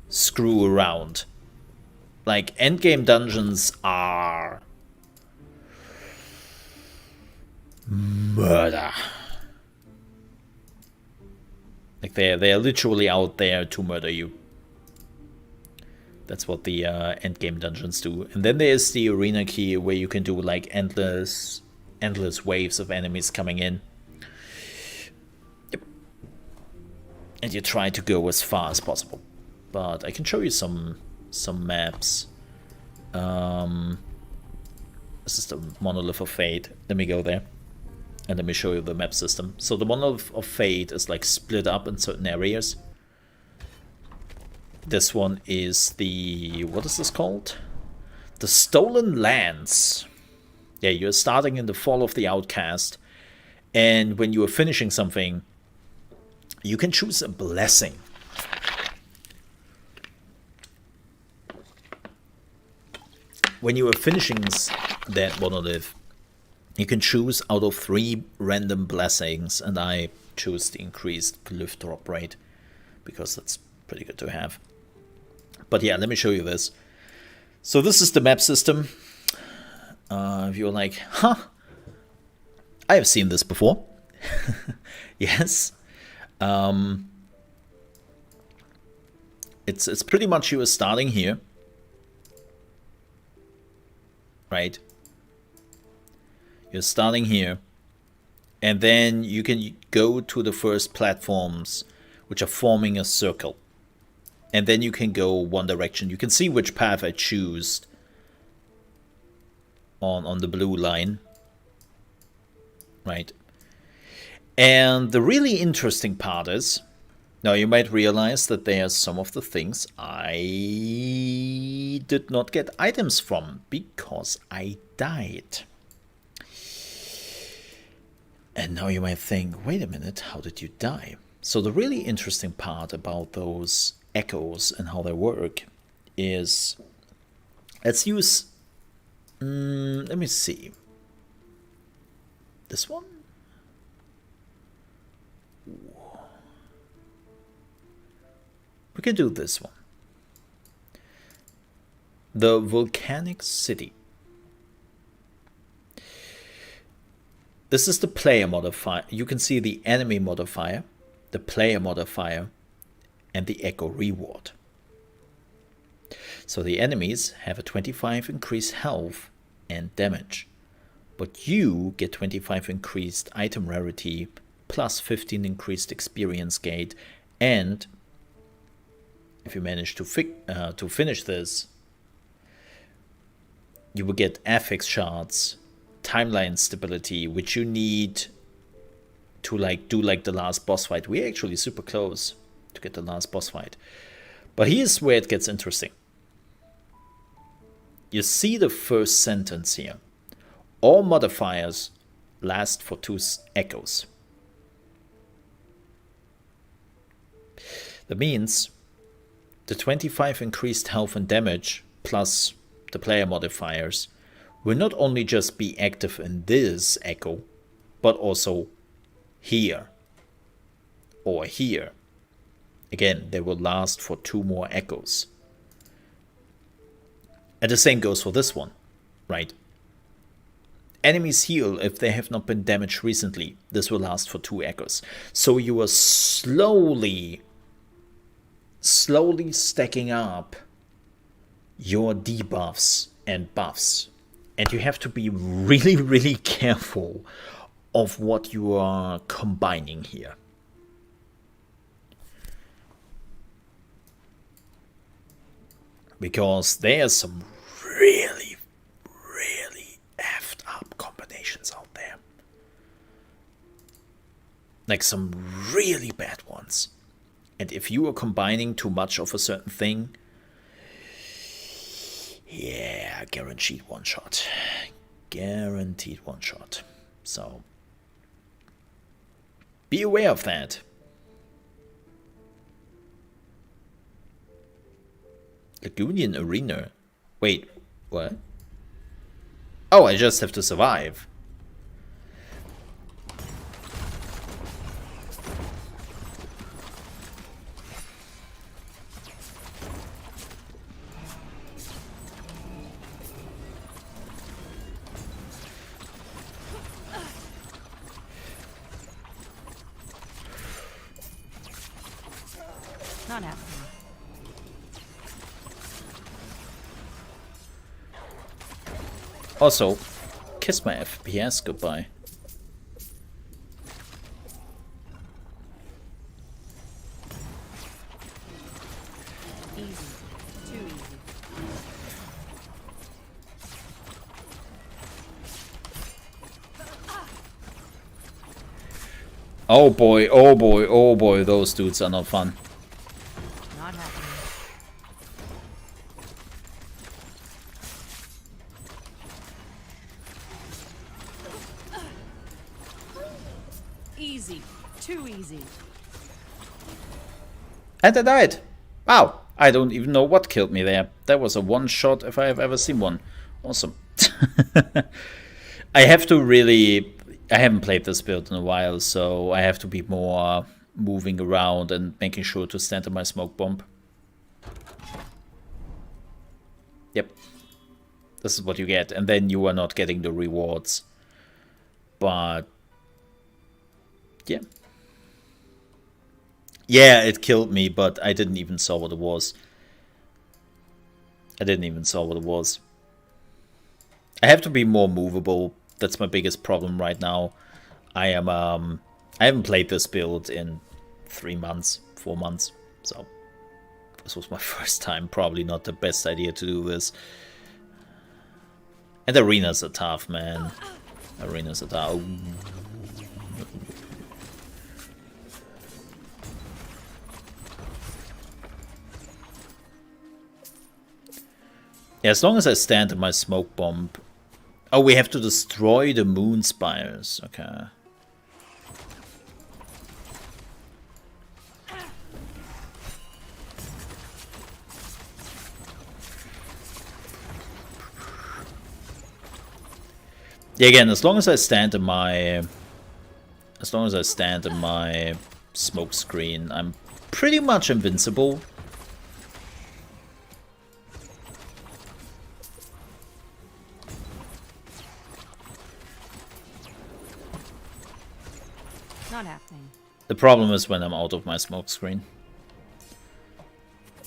screw around. Like, endgame dungeons are murder. Like they're literally out there to murder you. That's what the endgame dungeons do. And then there's the arena key where you can do like endless waves of enemies coming in. Yep. And you try to go as far as possible. But I can show you some maps. This is the Monolith of Fate. Let me go there. And let me show you the map system. So the Monolith of Fate is like split up in certain areas. This one is the... what is this called? The Stolen Lands. Yeah, you're starting in the Fall of the Outcast. And when you are finishing something, you can choose a blessing. When you are finishing that monolith, you can choose out of 3 random blessings, and I choose the increased glyph drop rate because that's pretty good to have. But yeah, let me show you this. So this is the map system. If you're like, huh, I have seen this before. Yes. It's pretty much you are starting here, right? You're starting here, and then you can go to the first platforms, which are forming a circle. And then you can go one direction. You can see which path I choose on the blue line, right? And the really interesting part is, now you might realize that there are some of the things I did not get items from because I died. And now you might think, wait a minute, how did you die? So the really interesting part about those echoes and how they work is, let's use, let me see, this one? We can do this one. The Volcanic City. This is the player modifier. You can see the enemy modifier, the player modifier, and the echo reward. So the enemies have a 25 increased health and damage, but you get 25 increased item rarity plus 15 increased experience gate, and if you manage to finish this, you will get affix shards, timeline stability, which you need to do the last boss fight. We're actually super close to get the last boss fight, but here's where it gets interesting. You see the first sentence here. All modifiers last for 2 echoes. That means the 25 increased health and damage plus the player modifiers will not only just be active in this echo, but also here or here. Again, they will last for 2 more echoes. And the same goes for this one, right? Enemies heal if they have not been damaged recently. This will last for 2 echoes. So you are slowly stacking up your debuffs and buffs. And you have to be really, really careful of what you are combining here. Because there's some really, really effed up combinations out there. Like some really bad ones. And if you are combining too much of a certain thing, yeah, guaranteed one shot. Guaranteed one shot. So, be aware of that. Lagunian Arena. Wait, what? Oh, I just have to survive. Not happening. Also, kiss my FPS goodbye. Easy. Too easy. Oh boy, oh boy, oh boy, those dudes are not fun. Not happening. Easy. Too easy. And I died. Wow, I don't even know what killed me there. That was a one shot if I have ever seen one. Awesome. I have to really... I haven't played this build in a while, so I have to be more moving around and making sure to stand in my smoke bomb. Yep. This is what you get. And then you are not getting the rewards. But... yeah. Yeah, it killed me, but I didn't even saw what it was. I didn't even saw what it was. I have to be more movable. That's my biggest problem right now. I haven't played this build in 3 months, 4 months. So this was my first time. Probably not the best idea to do this. And arenas are tough, man. Arenas are tough. Yeah, as long as I stand in my smoke bomb. Oh, we have to destroy the moon spires. Okay. Yeah, again, as long as I stand in my smoke screen, I'm pretty much invincible. Not happening. The problem is when I'm out of my smoke screen.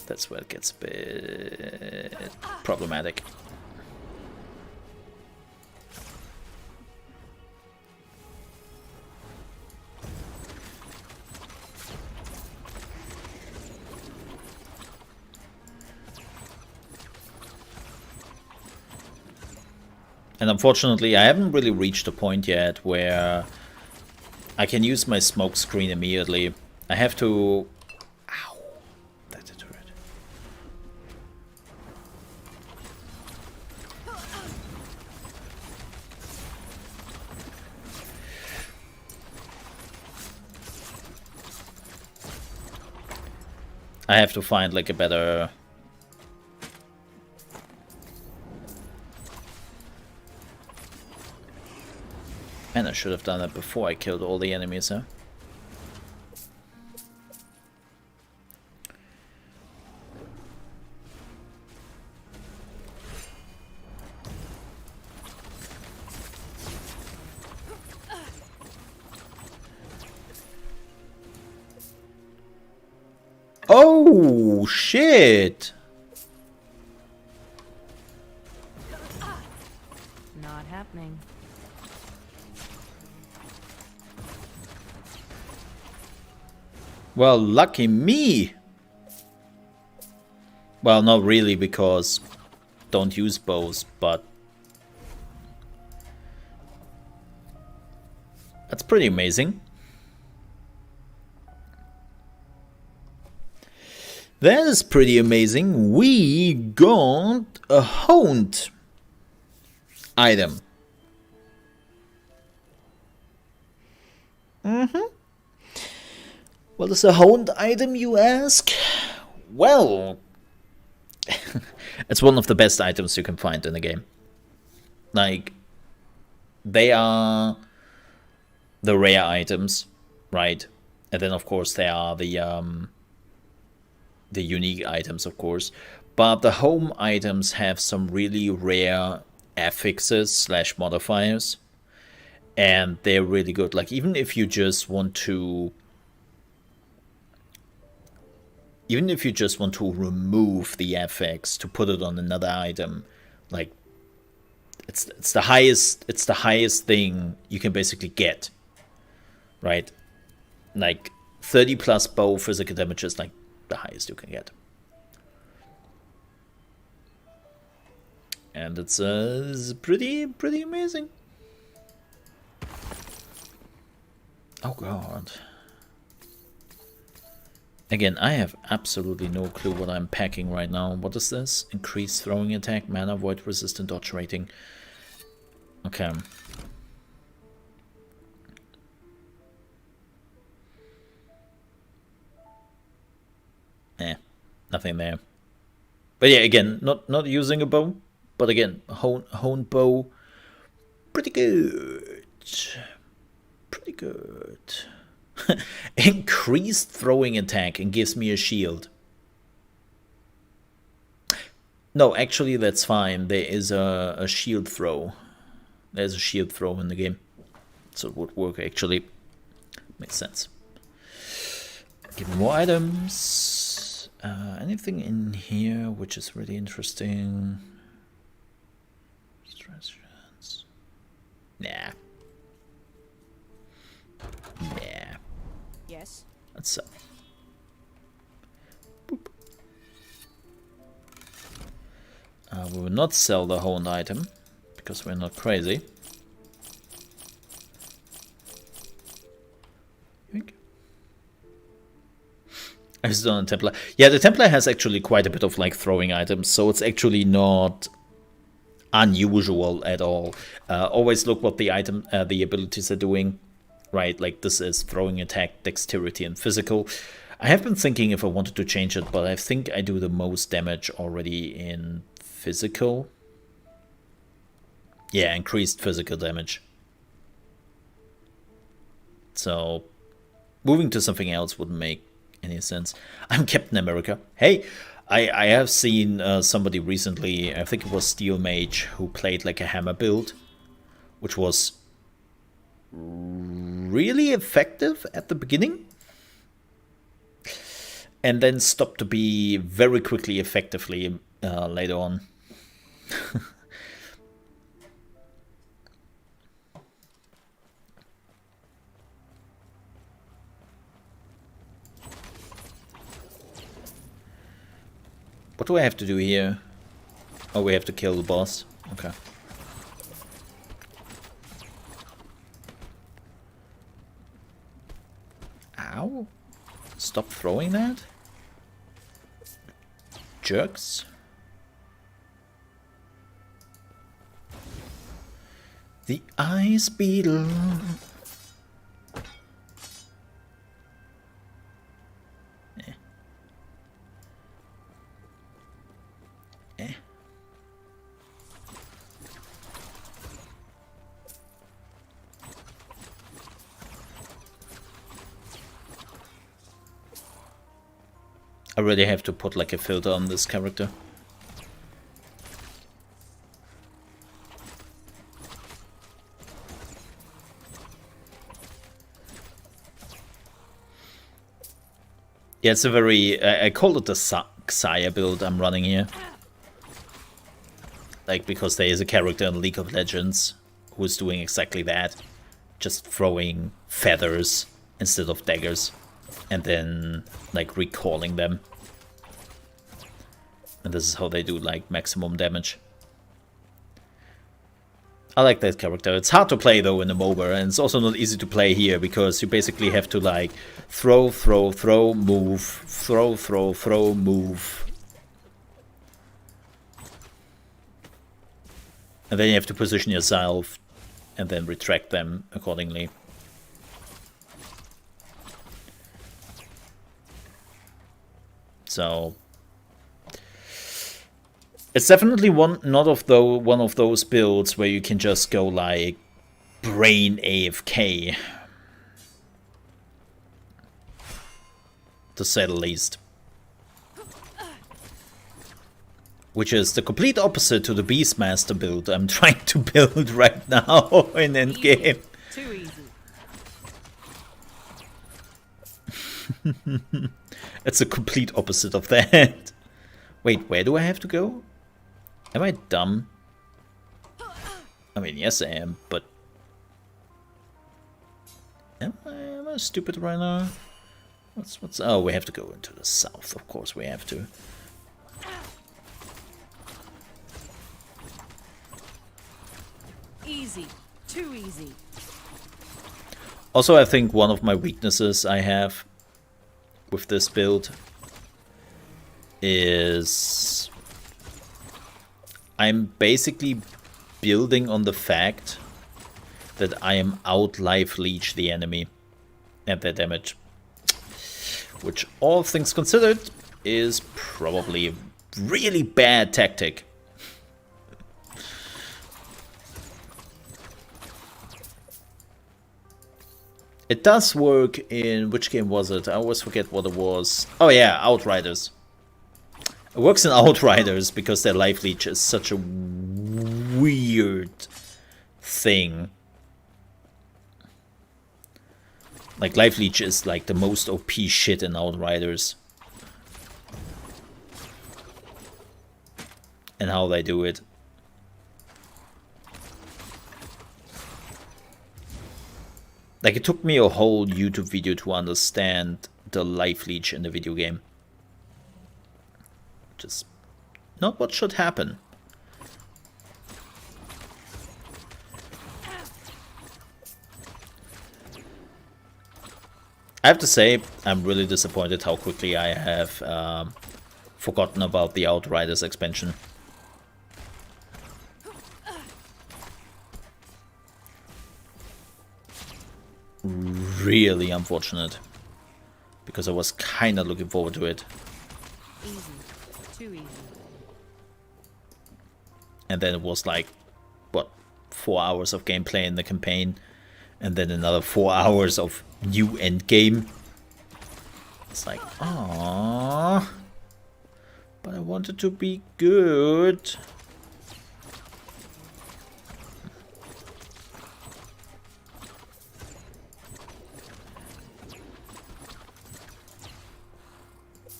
That's where it gets a bit problematic. And unfortunately, I haven't really reached a point yet where I can use my smoke screen immediately. I have to... Ow! That did hurt. I have to find like a better... And I should have done that before I killed all the enemies, huh? Oh, shit! Not happening. Well, lucky me! Well, not really, because don't use bows, but that's pretty amazing. That is pretty amazing. We got a honed item. What is a honed item, you ask? Well, it's one of the best items you can find in the game. Like, they are the rare items, right? And then, of course, there are the unique items, of course. But the home items have some really rare affixes slash modifiers. And they're really good. Like, even if you just want to... Even if you just want to remove the affix to put it on another item, like it's the highest thing you can basically get, right? Like 30 plus bow physical damage is like the highest you can get, and it's pretty amazing. Oh god. Again, I have absolutely no clue what I'm packing right now. What is this? Increased throwing attack, mana, void resistant, dodge rating. Okay. Nothing there. But yeah, again, not using a bow, but again, honed bow, pretty good. Pretty good. Increased throwing attack and gives me a shield. No, actually that's fine. There is a shield throw. There's a shield throw in the game. So it would work actually. Makes sense. Give me more items. Anything in here which is really interesting? Strands. Nah. Nah. Yes. That's boop. We will not sell the honed item because we're not crazy. I still on Templar. Yeah, the Templar has actually quite a bit of like throwing items, so it's actually not unusual at all. Always look what the item, the abilities are doing. Right, like this is throwing attack, dexterity, and physical. I have been thinking if I wanted to change it, but I think I do the most damage already in physical. Yeah, increased physical damage. So moving to something else wouldn't make any sense. I'm Captain America. Hey, I have seen somebody recently, I think it was Steel Mage, who played like a hammer build, which was really effective at the beginning, and then stopped to be very quickly effectively later on. What do I have to do here? Oh, we have to kill the boss. Okay. Ow. Stop throwing that. Jerks. The ice beetle. I really have to put like a filter on this character. Yeah, it's a very... I call it the Xayah build I'm running here. Like, because there is a character in League of Legends who's doing exactly that. Just throwing feathers instead of daggers. And then, like, recalling them. And this is how they do, like, maximum damage. I like that character. It's hard to play, though, in the MOBA. And it's also not easy to play here, because you basically have to, like, throw, move. Throw, move. And then you have to position yourself and then retract them accordingly. So it's definitely one of those builds where you can just go like brain AFK, to say the least. Which is the complete opposite to the Beastmaster build I'm trying to build right now in endgame. Too easy. It's a complete opposite of that. Wait, where do I have to go? Am I dumb? I mean, yes I am, but... Am I stupid right now? What's... Oh, we have to go into the south, of course we have to. Easy. Too easy. Also, I think one of my weaknesses I have with this build is I'm basically building on the fact that I am out life leech the enemy and their damage, which, all things considered, is probably a really bad tactic. It does work in... which game was it? I always forget what it was. Oh yeah, Outriders. It works in Outriders because their life leech is such a weird thing. Like, life leech is like the most OP shit in Outriders. And how they do it. Like, it took me a whole YouTube video to understand the life leech in the video game. Just not what should happen. I have to say, I'm really disappointed how quickly I have forgotten about the Outriders expansion. Really unfortunate, because I was kind of looking forward to it. Easy. Too easy. And then it was like, what, 4 hours of gameplay in the campaign, and then another 4 hours of new endgame. It's like, aww, but I wanted to be good.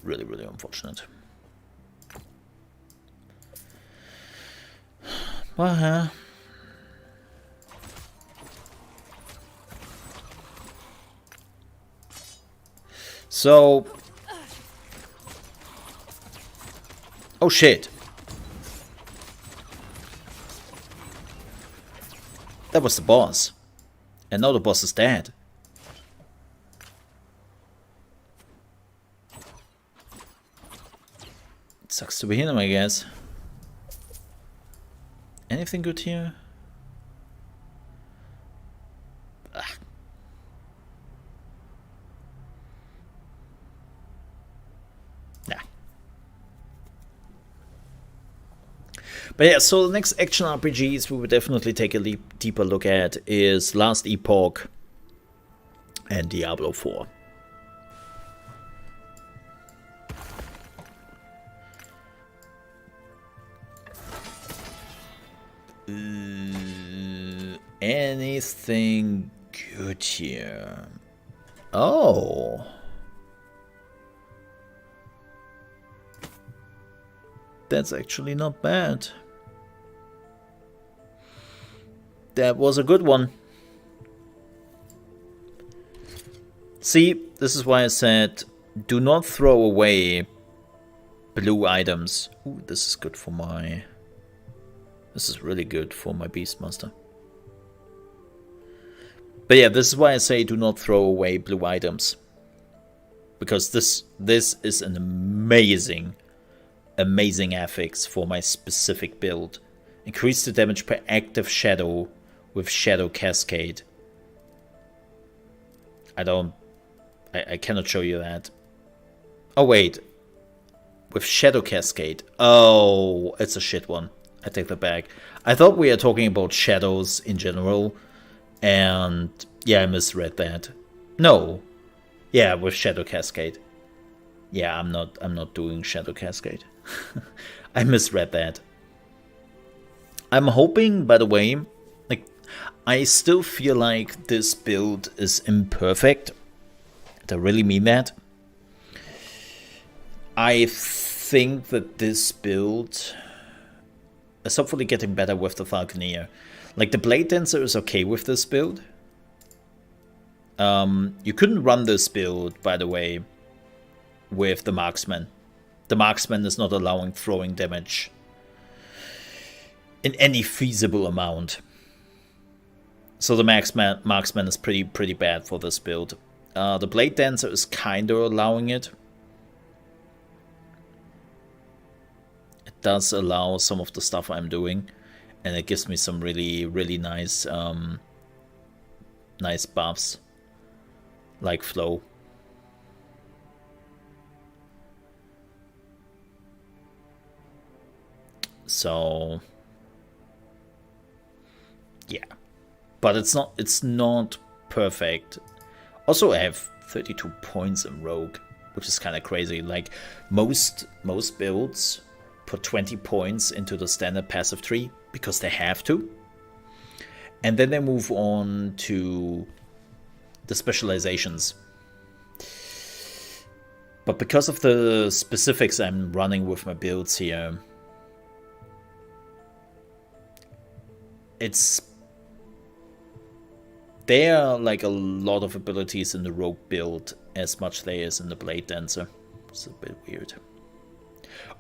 really, really unfortunate. Well, so... Oh shit. That was the boss. And now the boss is dead. It sucks to be him, I guess. Anything good here? Ah. Nah. But yeah, so the next action RPGs we would definitely take a deeper look at is Last Epoch and Diablo 4. Anything good here? Oh. That's actually not bad. That was a good one. See, this is why I said do not throw away blue items. Ooh, this is good for my... This is really good for my Beastmaster. But yeah, this is why I say do not throw away blue items. Because this is an amazing affix for my specific build. Increase the damage per active shadow with Shadow Cascade. I cannot show you that. Oh wait. With Shadow Cascade. Oh, it's a shit one. I take that back. I thought we were talking about shadows in general. And yeah, I misread that. No. Yeah, with Shadow Cascade. Yeah, I'm not doing Shadow Cascade. I misread that. I'm hoping, by the way, like I still feel like this build is imperfect. I really mean that. I think that this build is hopefully getting better with the Falconeer. Like the Blade Dancer is okay with this build. You couldn't run this build, by the way, with the Marksman. The Marksman is not allowing throwing damage in any feasible amount. So the Marksman is pretty bad for this build. The Blade Dancer is kinda allowing it. It does allow some of the stuff I'm doing, and it gives me some really nice nice buffs, like flow. So yeah, but it's not perfect. Also, I have 32 points in Rogue, which is kind of crazy. Like most builds put 20 points into the standard passive tree because they have to, and then they move on to the specializations. But because of the specifics I'm running with my builds here, there are like a lot of abilities in the Rogue build as much there is in the Blade Dancer. It's a bit weird.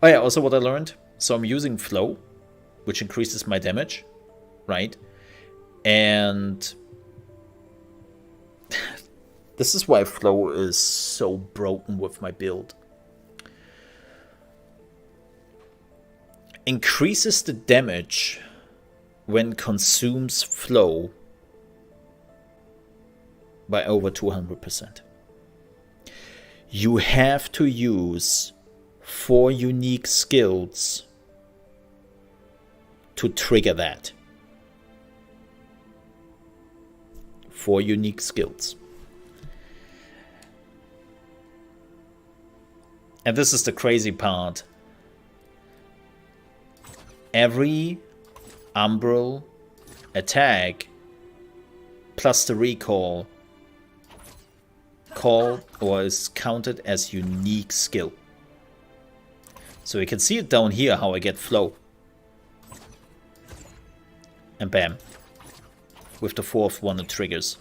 Oh yeah, also what I learned. So I'm using Flow, which increases my damage, right? And this is why Flow is so broken with my build. Increases the damage when consumes Flow by over 200%. You have to use 4 unique skills to trigger that. 4 unique skills. And this is the crazy part. Every Umbral attack plus the recall is counted as unique skill. So you can see it down here how I get flow. And bam. With the fourth one it triggers.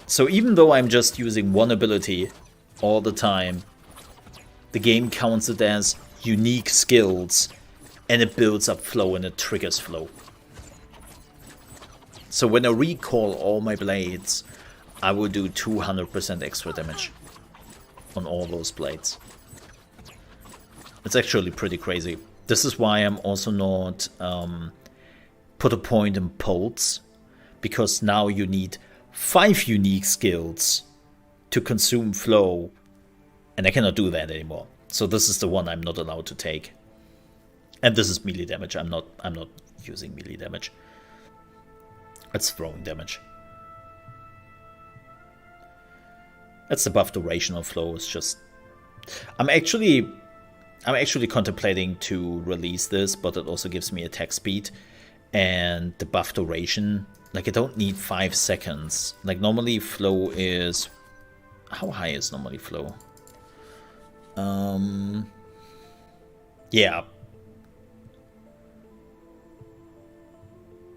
So even though I'm just using one ability all the time, the game counts it as unique skills and it builds up flow and it triggers flow. So when I recall all my blades, I will do 200% extra damage on all those blades. It's actually pretty crazy. This is why I'm also not put a point in pulse, because now you need 5 unique skills to consume flow, and I cannot do that anymore. So this is the one I'm not allowed to take. And this is melee damage. I'm not using melee damage. It's throwing damage. That's the buff duration of flow. It's just I'm actually contemplating to release this, but it also gives me attack speed and the buff duration. Like, I don't need 5 seconds. Like, normally flow is... How high is normally flow? Yeah.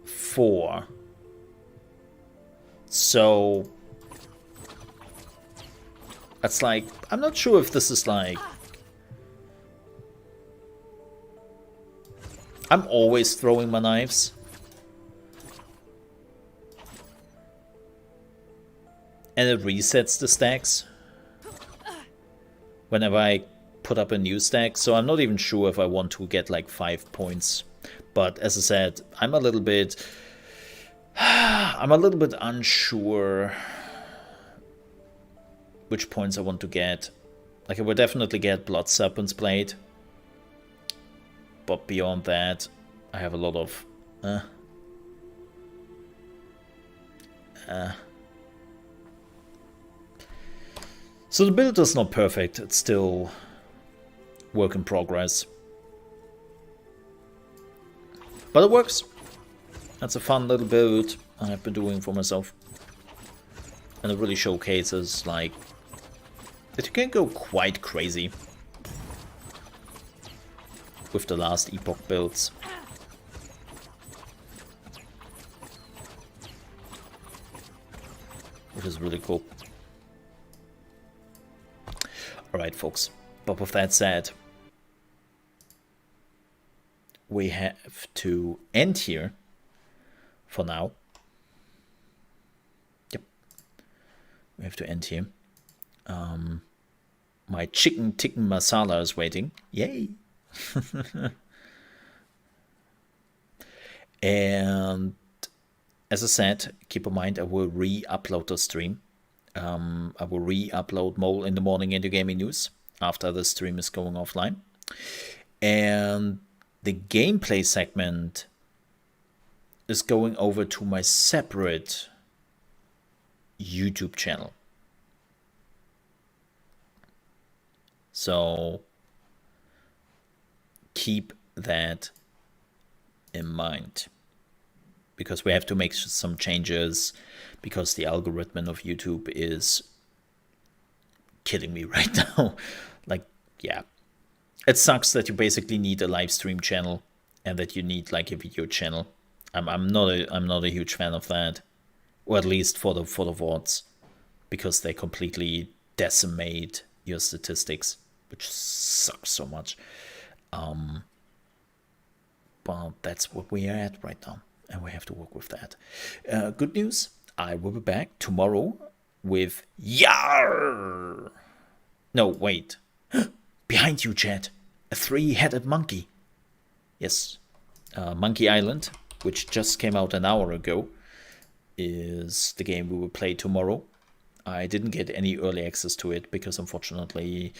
4. So... That's like... I'm not sure if this is like... I'm always throwing my knives. And it resets the stacks whenever I put up a new stack. So I'm not even sure if I want to get like 5 points. But as I said, I'm a little bit unsure which points I want to get. Like, I would definitely get Blood Serpent's Blade. But beyond that, I have a lot of So the build is not perfect, it's still work in progress. But it works. That's a fun little build I've been doing for myself. And it really showcases, like, that you can go quite crazy with the Last Epoch builds. Which is really cool. Alright, folks, but with that said, we have to end here for now. Yep, we have to end here. My chicken tikka masala is waiting. Yay! And as I said, keep in mind I will re-upload the stream. I will re-upload Mole in the Morning into Gaming News after the stream is going offline. And the gameplay segment is going over to my separate YouTube channel. So keep that in mind, because we have to make some changes, because the algorithm of YouTube is killing me right now. Like, yeah, it sucks that you basically need a live stream channel and that you need like a video channel. I'm not a huge fan of that, or at least for the VODs, because they completely decimate your statistics, which sucks so much. But that's what we are at right now, and we have to work with that. Good news, I will be back tomorrow with Yar! No, wait. Behind you, chat. A 3-headed monkey. Yes. Monkey Island, which just came out an hour ago, is the game we will play tomorrow. I didn't get any early access to it because, unfortunately,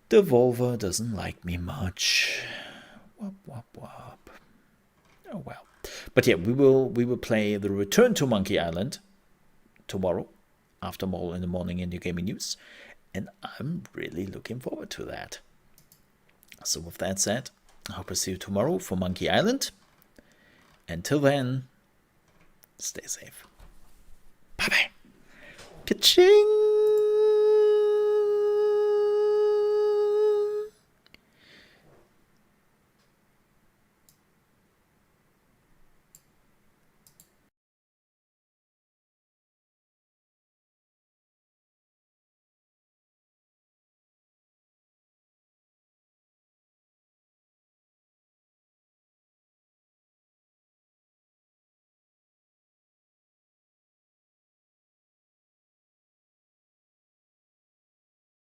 Devolver doesn't like me much. Wop, wop, wop. Oh well. But yeah, we will play the Return to Monkey Island tomorrow after Mole in the Morning in New Gaming News, and I'm really looking forward to that. So with that said, I hope to see you tomorrow for Monkey Island. Until then, stay safe. Bye bye. Ka-ching!